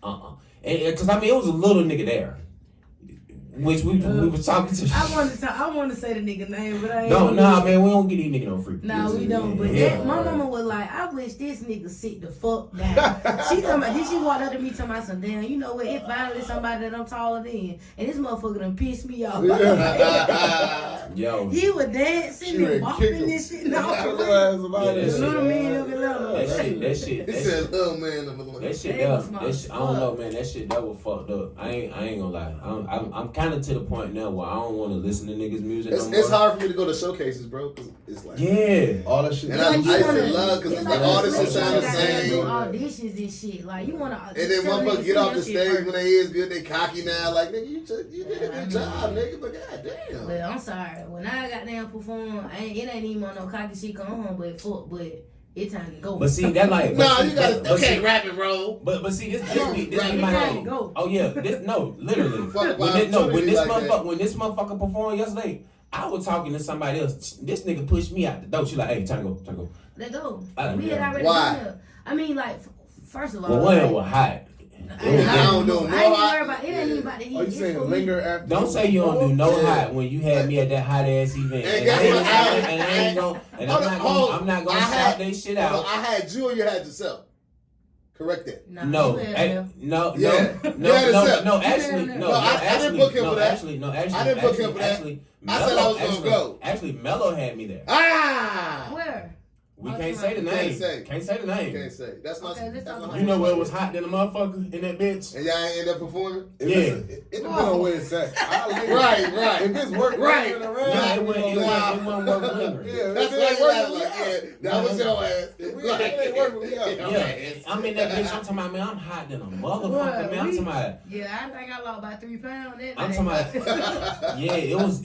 Speaker 3: no, Because I mean, it was a little nigga there, which we was talking to.
Speaker 5: I want to say the nigga name, but I ain't.
Speaker 3: Nah, man, we don't get these niggas no free.
Speaker 5: Nah, we don't. But my mama was like, I wish this nigga sit the fuck down. She talking about, then she walked up to me talking about some damn, you know what, it finally somebody that I'm taller than. And this motherfucker done pissed me off.
Speaker 3: Yo,
Speaker 5: He was dancing
Speaker 2: She
Speaker 5: and
Speaker 2: would
Speaker 5: walking
Speaker 2: kick him.
Speaker 5: this shit. No,
Speaker 3: Yeah,
Speaker 5: the little man of the
Speaker 3: that shit.
Speaker 4: He said, little man.
Speaker 3: That shit,
Speaker 5: They was
Speaker 3: that shit, I don't know, man. That shit, that was fucked up. I ain't gonna lie. I'm kind of to the point now where I don't want to listen to niggas' music no more.
Speaker 4: It's hard for me to go to showcases, bro, because it's like
Speaker 3: Yeah.
Speaker 2: That shit.
Speaker 4: And I used to love because the artists
Speaker 5: are
Speaker 4: sound the same.
Speaker 5: do auditions and shit. Like you wanna.
Speaker 4: And then motherfuckers get off the stage when they is good, they cocky now. Like nigga, you did a good job, nigga. But goddamn.
Speaker 5: But I'm sorry, when I got down perform, it ain't even on no cocky shit come home, but fuck, but it time to go.
Speaker 3: But see, that like.
Speaker 4: No,
Speaker 3: see,
Speaker 4: you gotta.
Speaker 3: but
Speaker 4: Okay,
Speaker 3: see-
Speaker 4: rap it, bro.
Speaker 3: But see, this
Speaker 4: Right,
Speaker 3: my
Speaker 5: right.
Speaker 3: thing.
Speaker 5: Go.
Speaker 3: Oh yeah, literally.
Speaker 4: Fuck
Speaker 3: when this
Speaker 4: like
Speaker 3: motherfucker performed yesterday, I was talking to somebody else. This nigga pushed me out the door. She like, hey, time to go.
Speaker 5: Let go.
Speaker 3: I
Speaker 5: We had
Speaker 3: know.
Speaker 5: already
Speaker 4: Why?
Speaker 5: done it. I mean, like, first of all,
Speaker 3: Well, one
Speaker 5: like,
Speaker 3: was hot.
Speaker 4: I don't know.
Speaker 5: I ain't even worried about it. Ain't even about the heat.
Speaker 2: Are you
Speaker 5: It's
Speaker 2: saying
Speaker 5: for
Speaker 2: linger
Speaker 5: me.
Speaker 2: after?
Speaker 3: Don't say you don't do no
Speaker 4: Yeah.
Speaker 3: hot when you had me at that hot ass event.
Speaker 4: And
Speaker 3: And
Speaker 4: guess
Speaker 3: I ain't-
Speaker 4: what?
Speaker 3: and I ain't gonna, and I'm not gonna shout that shit out.
Speaker 4: I had you or you had yourself. Correct that.
Speaker 5: Nah,
Speaker 3: No,
Speaker 5: you had
Speaker 3: eh,
Speaker 5: them.
Speaker 3: no,
Speaker 4: Yeah.
Speaker 3: no,
Speaker 4: You had
Speaker 3: no,
Speaker 4: yourself.
Speaker 3: no,
Speaker 5: You
Speaker 3: actually,
Speaker 5: had
Speaker 3: no,
Speaker 5: them.
Speaker 3: no,
Speaker 4: No, I didn't
Speaker 3: actually,
Speaker 4: book him
Speaker 3: no,
Speaker 4: for that.
Speaker 3: actually, no, actually,
Speaker 4: I didn't book him for that.
Speaker 3: actually,
Speaker 4: I said I was gonna
Speaker 3: actually,
Speaker 4: go.
Speaker 3: Actually, Mello had me there.
Speaker 4: Ah!
Speaker 5: Where?
Speaker 3: We
Speaker 5: Oh,
Speaker 3: can't say the
Speaker 5: Can't
Speaker 3: name.
Speaker 4: say.
Speaker 3: Can't say the name.
Speaker 4: Can't say. That's my.
Speaker 5: Okay, let's
Speaker 4: that's
Speaker 5: talk
Speaker 4: my
Speaker 5: about
Speaker 3: You know where it was hot than a motherfucker in that bitch?
Speaker 4: And y'all ain't end up performing.
Speaker 2: It depends on where it's at.
Speaker 4: Right.
Speaker 2: If it's work
Speaker 4: Right.
Speaker 2: around,
Speaker 3: Nah, it wasn't
Speaker 4: Wow.
Speaker 3: worth lingering.
Speaker 2: Yeah,
Speaker 4: That's
Speaker 2: if
Speaker 4: why
Speaker 2: it
Speaker 4: you
Speaker 2: work,
Speaker 4: laugh like, yeah, that was your ass.
Speaker 2: ain't working,
Speaker 3: Yeah, I'm in that bitch. I'm talking about, man, I'm hot than a motherfucker,
Speaker 5: What?
Speaker 3: man. I'm talking about,
Speaker 5: Yeah, I think I lost about 3 pounds. That
Speaker 3: I'm
Speaker 5: day.
Speaker 3: talking about, yeah, it was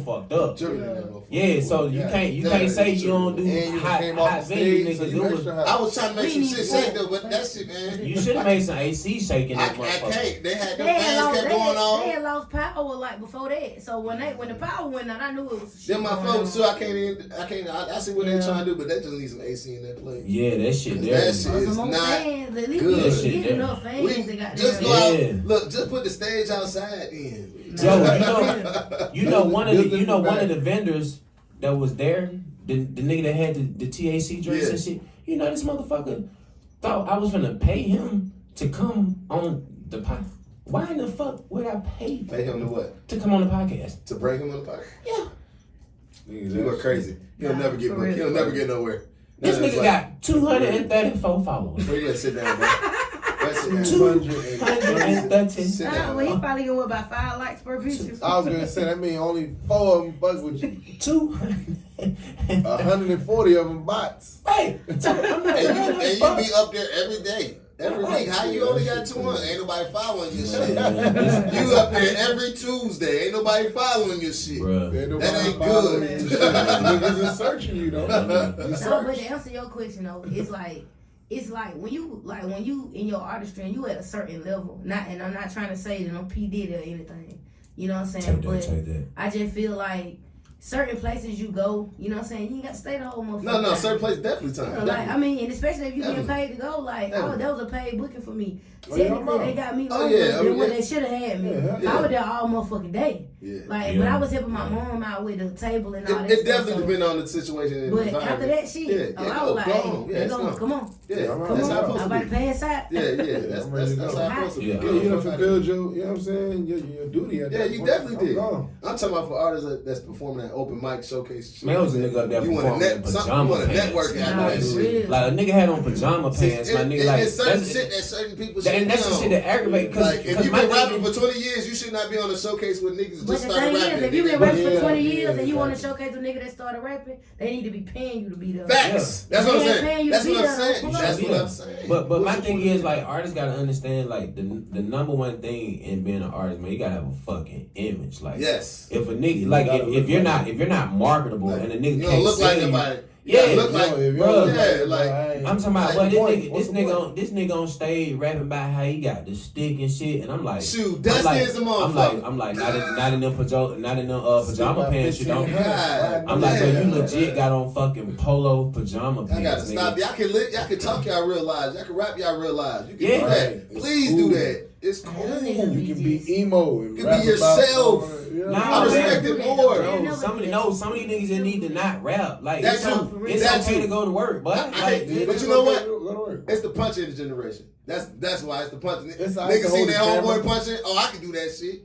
Speaker 3: fucked up.
Speaker 4: Jury in that motherfucker.
Speaker 3: Yeah, so you can't say you don't do
Speaker 2: And you
Speaker 3: hot
Speaker 2: came off the
Speaker 3: venues,
Speaker 2: stage, so
Speaker 3: niggas.
Speaker 2: you
Speaker 3: It was,
Speaker 2: extra hot.
Speaker 4: I was trying to make some
Speaker 5: We
Speaker 4: shit
Speaker 5: need
Speaker 4: shake
Speaker 5: more.
Speaker 4: though, but that shit, man.
Speaker 3: you should have made some AC shaking
Speaker 4: I
Speaker 3: that motherfucker.
Speaker 4: can't. They had them
Speaker 5: They had
Speaker 4: fans
Speaker 5: lost,
Speaker 4: kept
Speaker 5: they,
Speaker 4: going
Speaker 5: had, they
Speaker 4: on.
Speaker 5: had lost power like before that. So when the power went out, I knew it was.
Speaker 4: Then my
Speaker 5: shit
Speaker 4: folks too.
Speaker 5: going
Speaker 4: I see what they're trying to do, but they just need some AC in that place.
Speaker 3: Yeah, that shit there.
Speaker 4: That shit
Speaker 5: on.
Speaker 4: is
Speaker 5: Some more
Speaker 4: not.
Speaker 5: fans, at least
Speaker 4: good.
Speaker 5: we
Speaker 3: Shit,
Speaker 5: get
Speaker 3: yeah.
Speaker 5: enough fans
Speaker 4: We
Speaker 5: that got
Speaker 4: just
Speaker 5: there.
Speaker 4: go out.
Speaker 3: Yeah.
Speaker 4: Look, just put the stage outside in.
Speaker 3: You know one of the vendors that was there, the nigga that had the TAC drinks and shit. You know this motherfucker thought I was gonna pay him to come on the podcast. Why in the fuck would I pay
Speaker 4: Pay him to what?
Speaker 3: to come on the podcast?
Speaker 4: To bring him on the podcast?
Speaker 3: Yeah.
Speaker 4: You go crazy. He'll
Speaker 5: Nah,
Speaker 4: never get.
Speaker 5: for real.
Speaker 4: He'll never get nowhere.
Speaker 3: This
Speaker 4: Nah, it's
Speaker 3: nigga
Speaker 4: like-
Speaker 3: got 234 followers.
Speaker 4: Bro, you better sit down, bro. Let's sit down.
Speaker 3: 230.
Speaker 4: Sit
Speaker 5: Nah,
Speaker 4: down.
Speaker 5: well, he probably gonna about 5 likes per picture.
Speaker 2: I was gonna say that means only 4 of them fuck with you. 140 of them bots.
Speaker 3: Hey,
Speaker 4: And you be up there every day. Every week. How you only got 200? Ain't nobody following your shit. You up there every Tuesday. Ain't nobody following your shit.
Speaker 3: Bruh.
Speaker 2: Ain't
Speaker 4: That
Speaker 2: nobody
Speaker 4: ain't
Speaker 2: following
Speaker 4: good.
Speaker 2: you. Niggas is searching you though. You
Speaker 5: No, but
Speaker 2: search.
Speaker 5: to answer your question though, it's like when you in your artistry and you at a certain level. And I'm not trying to say that I'm P Diddy or anything. You know what I'm saying?
Speaker 3: Take that.
Speaker 5: I just feel like certain places you go, you know what I'm saying? You ain't got to stay the whole motherfucker.
Speaker 4: No,
Speaker 5: time.
Speaker 4: certain places definitely time.
Speaker 5: You know, like, I mean, and especially if you getting
Speaker 4: Definitely.
Speaker 5: paid to go, like,
Speaker 4: Definitely.
Speaker 5: that was a paid booking for me.
Speaker 2: Oh, yeah,
Speaker 5: Technically,
Speaker 2: I'm
Speaker 5: they got me
Speaker 4: Oh,
Speaker 5: longer
Speaker 4: yeah,
Speaker 5: than what
Speaker 4: yeah.
Speaker 5: they should have had me.
Speaker 2: Yeah.
Speaker 5: I was there all motherfucking day.
Speaker 4: Yeah.
Speaker 5: Like,
Speaker 3: Yeah.
Speaker 5: when I was helping my mom out with the table and all that
Speaker 4: It
Speaker 5: stuff.
Speaker 4: definitely
Speaker 5: so-
Speaker 4: depends on the situation. And
Speaker 5: But
Speaker 4: environment.
Speaker 5: after that shit,
Speaker 4: yeah,
Speaker 5: I was like,
Speaker 4: go
Speaker 5: hey,
Speaker 4: home. Yeah,
Speaker 5: they
Speaker 4: it's
Speaker 5: gonna,
Speaker 4: gone.
Speaker 5: come on.
Speaker 4: Yeah,
Speaker 2: Yeah,
Speaker 4: that's
Speaker 2: I'm
Speaker 4: how it's
Speaker 5: I'm
Speaker 4: supposed
Speaker 5: about
Speaker 4: to
Speaker 5: to
Speaker 4: be.
Speaker 5: pass out.
Speaker 4: Yeah, that's
Speaker 2: I'm ready to
Speaker 4: how
Speaker 2: go.
Speaker 4: it's supposed to be.
Speaker 3: Yeah.
Speaker 2: Yeah, you done fulfilled your know what I'm saying, your duty at
Speaker 4: Yeah,
Speaker 2: that
Speaker 4: you
Speaker 2: point.
Speaker 4: definitely did.
Speaker 2: I'm gone.
Speaker 4: I'm talking about for artists that's performing at open mic showcase. Shit.
Speaker 3: Man, I was a nigga up there
Speaker 4: You want to
Speaker 3: performing in
Speaker 4: something,
Speaker 3: pajama
Speaker 4: you want to
Speaker 3: pants.
Speaker 4: network
Speaker 5: Nah,
Speaker 4: after that
Speaker 5: for
Speaker 4: shit.
Speaker 5: real.
Speaker 3: Like a nigga had on pajama
Speaker 4: See,
Speaker 3: pants. My nigga,
Speaker 4: and
Speaker 3: like
Speaker 4: there's certain
Speaker 3: that's
Speaker 4: shit that certain people
Speaker 3: and that's the
Speaker 4: should
Speaker 3: shit
Speaker 4: be on.
Speaker 3: that aggravates.
Speaker 4: Like, if you've
Speaker 3: my
Speaker 4: been
Speaker 3: thing
Speaker 4: rapping
Speaker 3: is-
Speaker 4: for 20 years, you should not be on a showcase with niggas
Speaker 5: But
Speaker 4: just
Speaker 5: the
Speaker 4: started
Speaker 5: thing
Speaker 4: rapping.
Speaker 5: is, if you've been
Speaker 4: Nigga,
Speaker 5: rapping for
Speaker 2: Yeah,
Speaker 5: 20
Speaker 2: yeah,
Speaker 5: years and you want to
Speaker 2: exactly.
Speaker 5: showcase a nigga that started rapping, they need to be paying you to be there.
Speaker 4: Facts. That's what I'm
Speaker 5: They ain't paying
Speaker 4: saying.
Speaker 5: you
Speaker 4: That's
Speaker 5: to
Speaker 4: what
Speaker 5: be
Speaker 4: I'm
Speaker 5: there.
Speaker 4: saying.
Speaker 5: Pull
Speaker 4: That's
Speaker 5: up.
Speaker 4: what I'm saying.
Speaker 3: But my
Speaker 2: What's
Speaker 3: thing
Speaker 2: your-
Speaker 3: is like artists gotta understand like the number one thing in being an artist, man, you gotta have a fucking image. Like
Speaker 4: Yes.
Speaker 3: if a nigga like
Speaker 2: gotta look
Speaker 3: if you're
Speaker 2: like
Speaker 3: not marketable
Speaker 4: Like,
Speaker 3: and a nigga
Speaker 4: you
Speaker 3: can't
Speaker 4: don't look like
Speaker 3: sing,
Speaker 4: nobody.
Speaker 3: Yeah,
Speaker 4: You look
Speaker 2: Yo,
Speaker 4: like,
Speaker 2: if you
Speaker 3: bro,
Speaker 2: don't look
Speaker 4: yeah,
Speaker 2: like,
Speaker 4: like-
Speaker 2: I ain't-
Speaker 3: I'm talking about
Speaker 2: What's
Speaker 3: what
Speaker 2: the point?
Speaker 3: this
Speaker 2: What's the point?
Speaker 3: nigga on stage rapping about how he got the stick and shit, and I'm like,
Speaker 4: Shoot, Dusty
Speaker 3: I'm like,
Speaker 4: is a motherfucker.
Speaker 3: I'm like, not in them pajama pants, you don't.
Speaker 4: God,
Speaker 3: I'm like, so you
Speaker 4: damn.
Speaker 3: legit got on fucking polo pajama pants.
Speaker 4: I gotta
Speaker 3: nigga.
Speaker 4: stop. Y'all can talk y'all real lives. Y'all can rap y'all real lives. You can
Speaker 3: Yeah.
Speaker 4: do that.
Speaker 2: It's
Speaker 4: Please
Speaker 2: cool.
Speaker 4: do that. It's cool.
Speaker 2: You can be emo and
Speaker 4: You
Speaker 2: rap
Speaker 4: be yourself.
Speaker 2: about-
Speaker 3: Nah,
Speaker 4: I respect
Speaker 5: man.
Speaker 4: it more.
Speaker 5: Yeah.
Speaker 3: Some of these niggas that need to not rap. Like
Speaker 4: That
Speaker 3: it's,
Speaker 4: too.
Speaker 3: it's
Speaker 4: That
Speaker 3: okay
Speaker 4: too.
Speaker 3: to go to work, but
Speaker 4: I-
Speaker 3: like
Speaker 4: but you know what?
Speaker 2: Go to work.
Speaker 4: It's the punch in the generation. That's why it's the punch.
Speaker 2: It's all right
Speaker 4: Niggas
Speaker 2: to
Speaker 4: see
Speaker 2: hold
Speaker 4: their
Speaker 2: the
Speaker 4: homeboy
Speaker 2: camera.
Speaker 4: punching. Oh, I can do that shit.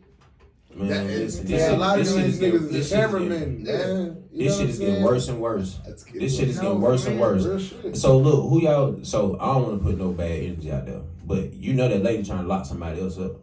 Speaker 3: man,
Speaker 4: that-
Speaker 3: listen,
Speaker 2: Yeah, a lot of
Speaker 3: this
Speaker 2: these
Speaker 3: shit
Speaker 2: niggas
Speaker 3: this
Speaker 2: is
Speaker 3: shit
Speaker 2: cameramen,
Speaker 4: Yeah.
Speaker 2: man. You
Speaker 3: This
Speaker 2: know
Speaker 3: shit
Speaker 2: what
Speaker 3: is
Speaker 2: I'm
Speaker 3: getting
Speaker 2: saying?
Speaker 3: worse and worse.
Speaker 4: That's good.
Speaker 3: This shit is
Speaker 5: No,
Speaker 3: getting worse and
Speaker 5: for real.
Speaker 3: worse.
Speaker 2: Real shit.
Speaker 3: So look, who y'all? So I don't want to put no bad energy out there, but you know that lady trying to lock somebody else up.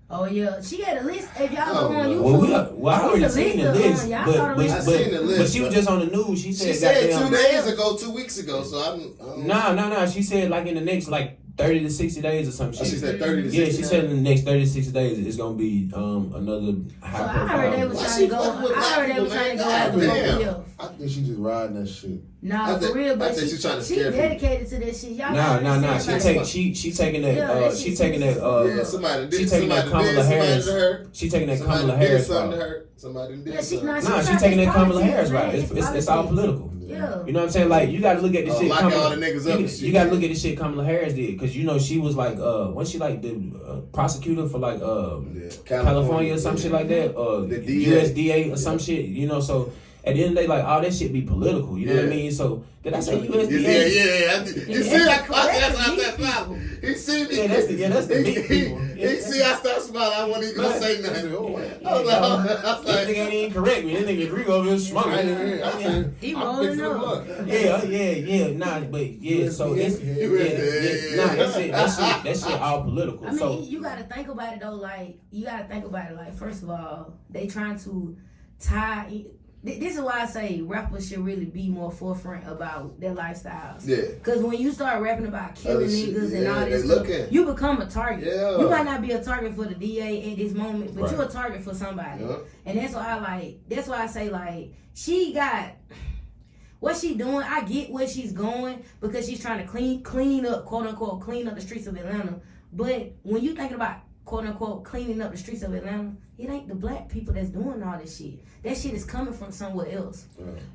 Speaker 5: Oh yeah, she had a list. If y'all
Speaker 4: Oh,
Speaker 5: go on
Speaker 4: no.
Speaker 5: YouTube,
Speaker 3: Well, I already
Speaker 5: it's a
Speaker 3: seen the
Speaker 5: list of,
Speaker 3: list,
Speaker 5: y'all
Speaker 3: but
Speaker 5: saw the
Speaker 3: but,
Speaker 5: list.
Speaker 4: I seen the list,
Speaker 3: but she was
Speaker 4: but-
Speaker 3: just on the news. She
Speaker 4: She
Speaker 3: said,
Speaker 4: said
Speaker 3: goddamn,
Speaker 4: 2 days ago, 2 weeks ago. So I'm.
Speaker 3: Nah. She said like in the next like 30 to 60 days or some
Speaker 4: Oh,
Speaker 3: shit.
Speaker 4: she said 30 to 60.
Speaker 3: Yeah, she said in the next 30 to 60 days it's gonna be another high
Speaker 5: So I heard they
Speaker 3: profile.
Speaker 5: was
Speaker 4: Why
Speaker 5: trying
Speaker 4: she
Speaker 5: to go.
Speaker 4: fucking with
Speaker 5: I heard they
Speaker 4: black
Speaker 5: was trying to go
Speaker 4: people,
Speaker 5: after
Speaker 4: man?
Speaker 5: both
Speaker 4: Damn.
Speaker 5: of them.
Speaker 2: I think she just riding that shit.
Speaker 5: Nah,
Speaker 4: I think-
Speaker 5: for real,
Speaker 4: I
Speaker 5: but
Speaker 4: think she's trying to
Speaker 5: she
Speaker 4: scare people.
Speaker 5: dedicated to that shit. Y'all
Speaker 3: Nah.
Speaker 5: gotta
Speaker 3: She
Speaker 5: understand,
Speaker 3: taking that.
Speaker 5: Yeah, that
Speaker 3: She
Speaker 5: shit
Speaker 3: taking that.
Speaker 4: Yeah, somebody
Speaker 3: she
Speaker 4: did.
Speaker 3: taking that
Speaker 4: Somebody
Speaker 3: Kamala
Speaker 4: did somebody
Speaker 3: Harris.
Speaker 4: to her.
Speaker 3: She taking that
Speaker 4: Somebody
Speaker 3: Kamala
Speaker 4: did
Speaker 3: Harris
Speaker 4: something to
Speaker 3: route.
Speaker 4: her. Somebody did
Speaker 5: Yeah, she
Speaker 4: something.
Speaker 5: not.
Speaker 3: Nah, she
Speaker 5: trying-
Speaker 3: taking
Speaker 5: it's
Speaker 3: that Kamala
Speaker 5: politics,
Speaker 3: Harris
Speaker 5: man.
Speaker 3: route. It's all
Speaker 5: politics.
Speaker 3: political.
Speaker 5: Yeah.
Speaker 3: You know what I'm saying? Like you got to look at this shit.
Speaker 4: Lock all the niggas up and
Speaker 3: You
Speaker 4: shit.
Speaker 3: got to look at this shit Kamala Harris did because you know she was like wasn't she like the prosecutor for like
Speaker 4: Yeah,
Speaker 3: California or some shit like that
Speaker 4: The DA.
Speaker 3: USDA or some shit. You know so. At the end of the day, like all that shit be political. You know what I
Speaker 4: Yeah.
Speaker 3: mean? So did I say
Speaker 4: Yeah.
Speaker 3: USDA?
Speaker 4: You see,
Speaker 5: that's
Speaker 4: that's not. He see me.
Speaker 3: Yeah, that's the big people.
Speaker 4: He see I start smiling. I wasn't even gonna say nothing. I was
Speaker 3: This
Speaker 4: like,
Speaker 3: nigga ain't even correct me. This nigga agree over here smoking.
Speaker 5: He rolling up.
Speaker 3: Yeah. Nah, but yeah. So it's nah. That shit all political.
Speaker 5: I mean,
Speaker 3: So
Speaker 5: you gotta think about it though. Like, you gotta think about it. Like, first of all, they trying to tie. This is why I say rappers should really be more forefront about their lifestyles.
Speaker 4: Yeah.
Speaker 5: Cause when you start rapping about killing
Speaker 4: Other shit,
Speaker 5: niggas and
Speaker 4: yeah,
Speaker 5: all this
Speaker 4: they
Speaker 5: stuff,
Speaker 4: looking.
Speaker 5: you become a target.
Speaker 4: Yeah.
Speaker 5: You might not be a target for the DA at this moment, but
Speaker 3: Right.
Speaker 5: you're a target for somebody.
Speaker 4: Yeah.
Speaker 5: And that's why I like. That's why I say like she got. What she doing, I get where she's going because she's trying to clean up, quote unquote, clean up the streets of Atlanta. But when you thinking about quote unquote cleaning up the streets of Atlanta, it ain't the black people that's doing all this shit. That shit is coming from somewhere else.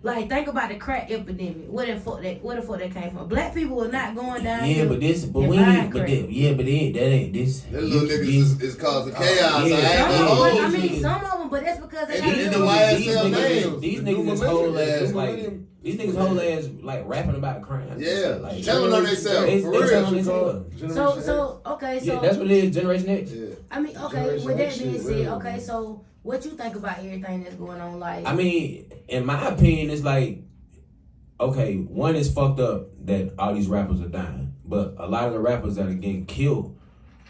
Speaker 5: Like think about the crack epidemic. Where the fuck that came from? Black people are not going down
Speaker 3: yeah,
Speaker 5: here.
Speaker 3: but this, but
Speaker 5: and
Speaker 3: we
Speaker 5: buying
Speaker 3: ain't, but
Speaker 5: crack.
Speaker 3: that ain't this.
Speaker 4: them little niggas is causing chaos.
Speaker 3: Yeah.
Speaker 4: I ain't
Speaker 5: Some
Speaker 4: gonna
Speaker 5: of them,
Speaker 4: hold
Speaker 5: I
Speaker 4: you.
Speaker 5: mean, some of them, but that's because they
Speaker 4: And
Speaker 5: got
Speaker 4: then
Speaker 5: little-
Speaker 4: the YSL names.
Speaker 3: These
Speaker 2: The new
Speaker 3: niggas is
Speaker 2: millennium.
Speaker 3: whole ass
Speaker 2: New
Speaker 3: like
Speaker 2: millennium.
Speaker 3: these niggas whole ass like rapping about crime.
Speaker 4: Yeah.
Speaker 3: like,
Speaker 4: Telling on themselves.
Speaker 3: They
Speaker 4: For
Speaker 3: telling
Speaker 4: real.
Speaker 3: themselves.
Speaker 5: So okay, so
Speaker 3: Yeah, that's what it is. Generation X.
Speaker 4: Yeah.
Speaker 5: I mean, okay,
Speaker 2: Generation
Speaker 5: with that
Speaker 2: X
Speaker 5: being
Speaker 2: shit,
Speaker 5: said,
Speaker 2: really.
Speaker 5: okay, so what you think about everything that's going on? Like,
Speaker 3: I mean, in my opinion, it's like, okay, one is fucked up that all these rappers are dying, but a lot of the rappers that are getting killed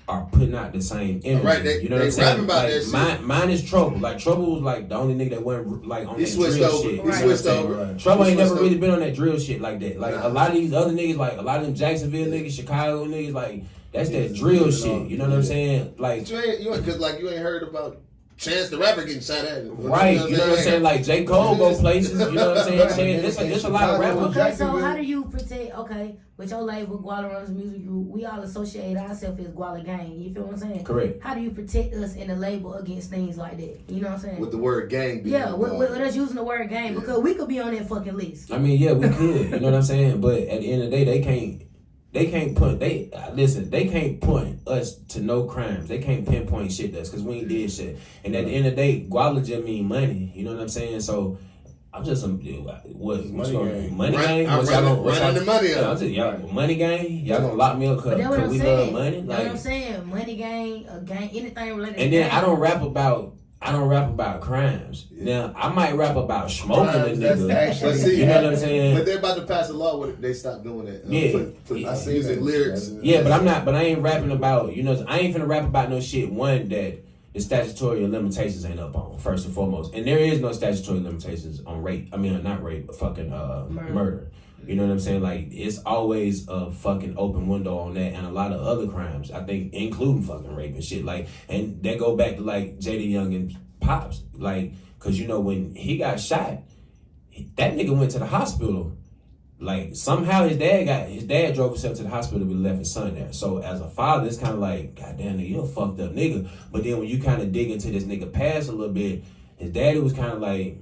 Speaker 3: are putting out the same energy.
Speaker 4: Right, they-
Speaker 3: you know what
Speaker 4: they
Speaker 3: I'm saying?
Speaker 4: rapping about
Speaker 3: like,
Speaker 4: that shit.
Speaker 3: Mine is Trouble. Like Trouble was like the only nigga that wasn't like on
Speaker 4: He
Speaker 3: that
Speaker 4: switched
Speaker 3: drill
Speaker 4: over.
Speaker 3: shit.
Speaker 4: He
Speaker 3: You know what I'm
Speaker 4: switched
Speaker 3: saying?
Speaker 4: over.
Speaker 3: Trouble ain't
Speaker 4: He
Speaker 3: never
Speaker 4: switched
Speaker 3: really
Speaker 4: over.
Speaker 3: been on that drill shit like that. Like
Speaker 4: Nah.
Speaker 3: a lot of these other niggas, like a lot of them Jacksonville niggas, Chicago niggas, like that's that drill shit. You know what I'm saying? Like
Speaker 4: But you ain't cause like you ain't heard about Chance the Rapper getting shot at.
Speaker 3: Right, you know what I'm saying? Like J. Cole go places, you know what I'm saying? There's a lot of rappers.
Speaker 5: Okay, so how do you protect? Okay, with your label, Guala Runs Music Group, we all associate ourselves as Guala Gang. You feel what I'm saying?
Speaker 3: Correct.
Speaker 5: How do you protect us in the label against things like that? You know what I'm saying?
Speaker 4: With the word gang being
Speaker 5: with us using the word gang because we could be on that fucking list.
Speaker 3: I mean, yeah, we could. You know what I'm saying? But at the end of the day, they can't point us to no crimes. They can't pinpoint shit to us because we ain't did shit. And at the end of the day, Guala just mean money. You know what I'm saying? So I'm just some money gang. Money gang.
Speaker 4: I'm running the money up.
Speaker 3: I'm just money gang. Y'all gonna lock me up because we love money.
Speaker 5: That's what I'm saying. Money gang, a gang, anything related.
Speaker 3: And then I don't rap about crimes. Now I might rap about smoking a nigga. You know what I'm saying?
Speaker 4: But they're about to pass a law where they stop doing that.
Speaker 3: Yeah,
Speaker 4: I see music lyrics.
Speaker 3: Yeah, but I ain't rapping about. You know, I ain't finna rap about no shit. One that the statutory limitations ain't up on first and foremost, and there is no statutory limitations on rape. I mean, not rape, but fucking murder. You know what I'm saying? Like, it's always a fucking open window on that and a lot of other crimes, I think, including fucking rape and shit. Like, and that go back to, like, Jada Young and Pops. Like, because, you know, when he got shot, that nigga went to the hospital. Like, somehow his dad drove himself to the hospital to left his son there. So, as a father, it's kind of like, goddamn, nigga, you're a fucked up nigga. But then when you kind of dig into this nigga past a little bit, his daddy was kind of like,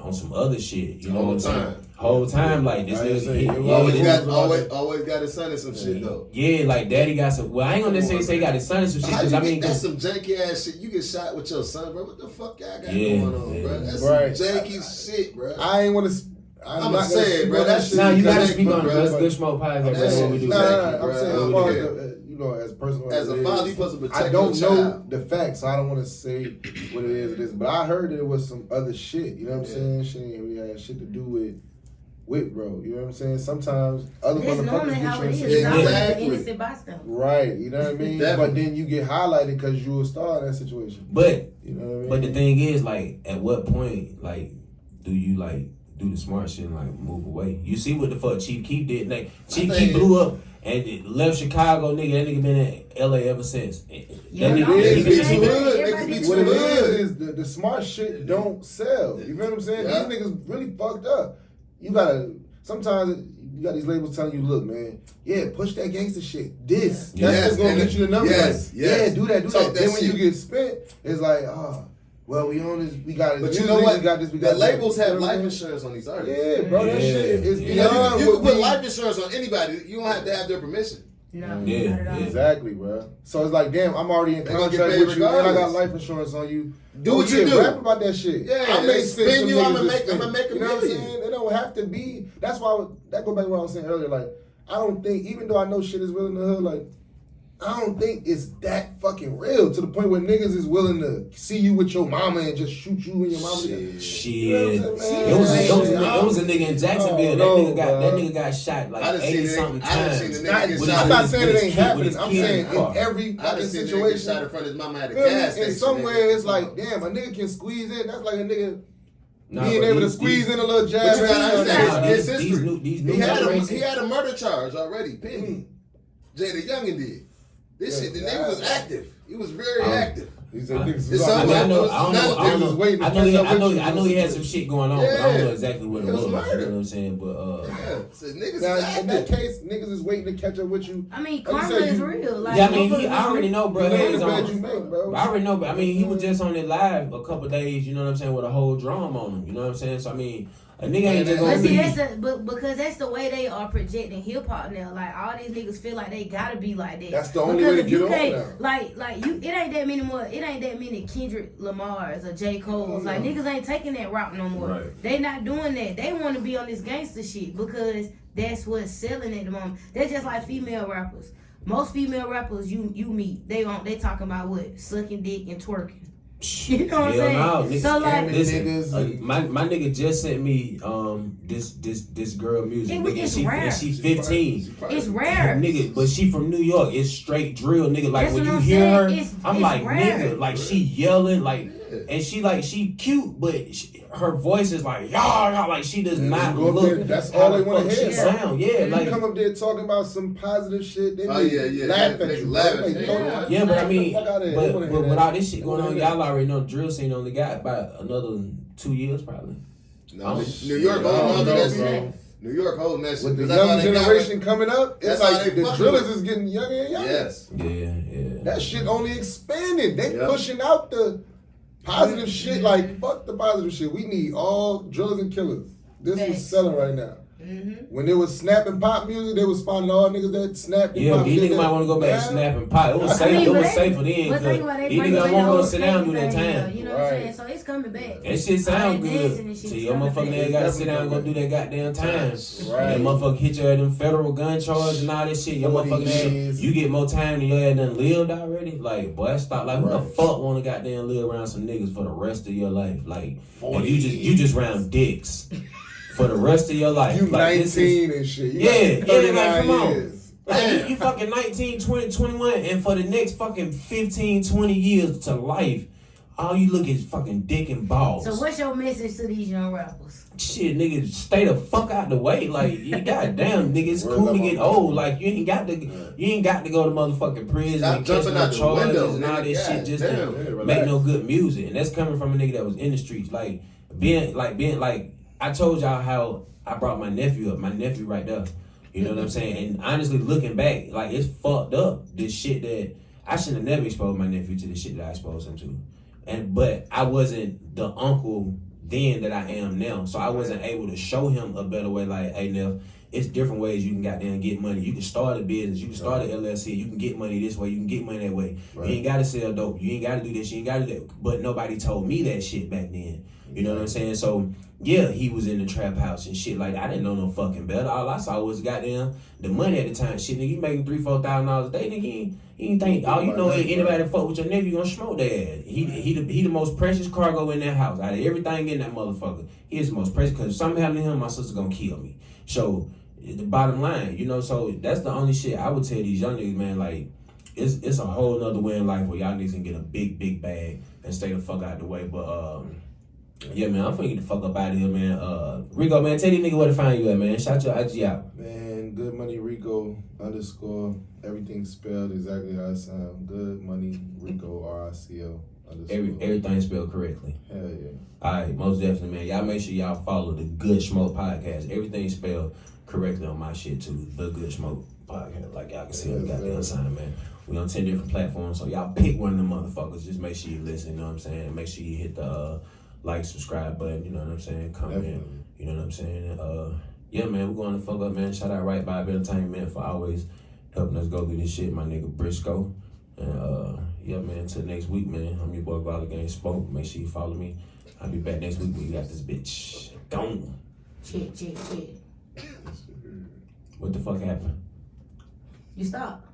Speaker 3: on some other shit. You know what I'm saying? Whole time, like this nigga,
Speaker 4: always got his son in some shit though.
Speaker 3: Yeah, like daddy got some. Well, I ain't gonna necessarily say he got his son in some shit because I mean,
Speaker 4: that's some janky ass shit. You get shot with your son, bro. What the fuck y'all got going on, bro? That's some janky shit, bro.
Speaker 2: I ain't want to.
Speaker 4: I'm not saying, bro. That's
Speaker 3: now you gotta speak on Good Smoke Podcast. That's what we do.
Speaker 2: I'm saying, as far as you know, as personal
Speaker 4: as a father, you supposed to protect
Speaker 2: I don't know the facts, so I don't want to say what it is. But I heard that it was some other shit. You know what I'm saying? Shit ain't really had shit to do with bro. You know what I'm saying? Sometimes other motherfuckers get your
Speaker 5: innocent bystander.
Speaker 2: Right. You know what I mean? But then you get highlighted because you a star in that situation.
Speaker 3: But
Speaker 2: you know what I mean?
Speaker 3: But the thing is, like, at what point, like, do you like do the smart shit and like move away? You see what the fuck Chief Keef did? Like, Chief Keef blew up and left Chicago, nigga. That nigga been in LA ever since.
Speaker 2: What it is the smart shit don't sell. You know what I'm saying? Yeah. These niggas really fucked up. Sometimes you got these labels telling you, look, man, push that gangster shit. That's what's gonna get you the numbers. Yeah, do that. Then when you get spent, it's like, well, we own this, we got this.
Speaker 4: But you know what? The labels have life insurance on these artists.
Speaker 2: Yeah, bro, that shit is beyond.
Speaker 4: You can put life insurance on anybody. You don't have to have their permission.
Speaker 5: No,
Speaker 2: exactly, bro. So it's like, damn, I'm already in contract with you, and I got life insurance on you.
Speaker 4: Do what you do.
Speaker 2: Rap about that shit.
Speaker 4: Yeah, I'm gonna spin you. I'm gonna make a
Speaker 2: million. You know what I'm saying? It don't have to be. That's why that go back to what I was saying earlier. Like, I don't think, even though I know shit is real in the hood, like, I don't think it's that fucking real to the point where niggas is willing to see you with your mama and just shoot you and your mama.
Speaker 3: Shit. It was a nigga in Jacksonville. That nigga got shot like 80-something times.
Speaker 2: I'm not saying it ain't happening. I'm saying in every fucking situation.
Speaker 4: Shot in front of his mama at a gas station.
Speaker 2: And somewhere it's like, damn, a nigga can squeeze in. That's like a nigga being able to squeeze in a little jab.
Speaker 4: But you gotta understand his history. He had a murder charge already pending. Jada Youngin did. This shit, the nigga was active. He was very active.
Speaker 2: He said niggas
Speaker 3: I know he had some shit going on, but I don't know exactly what it was. You know what I'm saying? But
Speaker 4: so niggas
Speaker 2: now, in that case, niggas is waiting to catch up with you.
Speaker 5: I mean, karma is real. Like,
Speaker 3: I mean, I already know, bro.
Speaker 2: I
Speaker 3: already know, but I mean, he was just on it live a couple days. You know what I'm saying? With a whole drum on him. You know what I'm saying? So I mean. A nigga ain't just gonna
Speaker 5: be. Because that's the way they are projecting hip hop now. Like, all these niggas feel like they gotta be like that.
Speaker 2: That's the only way to get on now.
Speaker 5: Like you, it ain't that many more. It ain't that many Kendrick Lamar's or J. Cole's. Like, niggas ain't taking that route no more. Right. They not doing that. They want to be on this gangster shit because that's what's selling at the moment. They're just like female rappers. Most female rappers you meet, they talking about what? Sucking dick and twerking. You know what I'm saying?
Speaker 3: So like, listen, my nigga just sent me this girl music. And she's 15.
Speaker 5: It's rare,
Speaker 3: nigga. But she from New York. It's straight drill, nigga. Like when you hear her, I'm like, nigga, like she yelling, like And she cute, but her voice is like y'all, like she does not
Speaker 2: go up
Speaker 3: look.
Speaker 2: there, that's all they want to hear.
Speaker 3: She sound, yeah. Like
Speaker 2: you come up there talking about some positive shit, they
Speaker 4: laugh at you.
Speaker 3: Yeah, but I mean, but with all this shit going on, y'all already know drill scene only got about another 2 years probably.
Speaker 4: No, New York holding on to that shit. New York holding that shit.
Speaker 2: With the young generation coming up, it's like the drillers is getting younger and younger.
Speaker 4: Yes.
Speaker 3: Yeah.
Speaker 2: That shit only expanding. They pushing out the positive shit. Like, fuck the positive shit. We need all drillers and killers. This is selling right now. When they was snapping pop music, they was finding all niggas that snapped and pop.
Speaker 3: Yeah, these niggas might want to go back and snap and pop. It was safe. It was safer then. These niggas won't go sit down and do that time.
Speaker 5: You know what I'm saying? So it's coming back.
Speaker 3: That shit sound good. So your motherfucking ass gotta sit down and go do that goddamn time. That motherfucker hit you at them federal gun charges and all that shit. Your motherfucking ass, you get more time than your ass done lived already. Like, boy, stop. Like, who the fuck wanna goddamn live around some niggas for the rest of your life? Like, and you just round dicks for the rest of your life.
Speaker 2: You
Speaker 3: like,
Speaker 2: 19 and shit. You
Speaker 3: like come on.
Speaker 2: years.
Speaker 3: Like, you fucking 19, 20, 21, and for the next fucking 15, 20 years to life, all you look is fucking dick and balls.
Speaker 5: So what's your message to these young rappers?
Speaker 3: Shit, nigga, stay the fuck out the way. Like, you goddamn, nigga, it's cool to get old. Like, you ain't got to go to motherfucking prison and catch no charges and all this shit just to make no good music. And that's coming from a nigga that was in the streets. Like, being I told y'all how I brought my nephew up. My nephew right there. You know what I'm saying? And honestly, looking back, like, it's fucked up. This shit that I should have never exposed my nephew to the shit that I exposed him to. But I wasn't the uncle then that I am now. So I wasn't able to show him a better way. Like, hey, Neff, it's different ways you can goddamn get money. You can start a business. You can start an LLC. You can get money this way. You can get money that way. Right. You ain't got to sell dope. You ain't got to do this. You ain't got to do that. But nobody told me that shit back then. You know what I'm saying? So, yeah, he was in the trap house and shit. Like, I didn't know no fucking better. All I saw was goddamn the money at the time. Shit, nigga, you making $3,000-$4,000 a day, nigga. You ain't think, all you know is anybody that fuck with your nigga, you gonna smoke that ass. He the most precious cargo in that house. Out of everything in that motherfucker, he is the most precious. Because if something happened to him, my sister gonna kill me. So, the bottom line, you know, so that's the only shit I would tell these young niggas, man, like, it's a whole nother way in life where y'all niggas can get a big, big bag and stay the fuck out the way. But, yeah, man, I'm finna get the fuck up out of here, man. Rico, man, tell these niggas where to find you at, man. Shout your IG out.
Speaker 2: Man, Good Money Rico _ everything spelled exactly how it sounds. Good Money Rico RICO _
Speaker 3: Everything spelled correctly.
Speaker 2: Hell yeah.
Speaker 3: Alright, most definitely, man. Y'all make sure y'all follow the Good Smoke Podcast. Everything spelled correctly on my shit too. The Good Smoke Podcast. Like y'all can see on the goddamn sign, man. We on 10 different platforms, so y'all pick one of them motherfuckers. Just make sure you listen, you know what I'm saying? Make sure you hit the like, subscribe button, you know what I'm saying? Comment, you know what I'm saying? Yeah, man, we're going to fuck up, man. Shout out Right Vibe Entertainment for always helping us go through this shit, my nigga Briscoe. And yeah, man, until next week, man. I'm your boy Violent Gang Spoke. Make sure you follow me. I'll be back next week when you got this bitch. Gone.
Speaker 5: Check.
Speaker 3: What the fuck happened?
Speaker 5: You stop.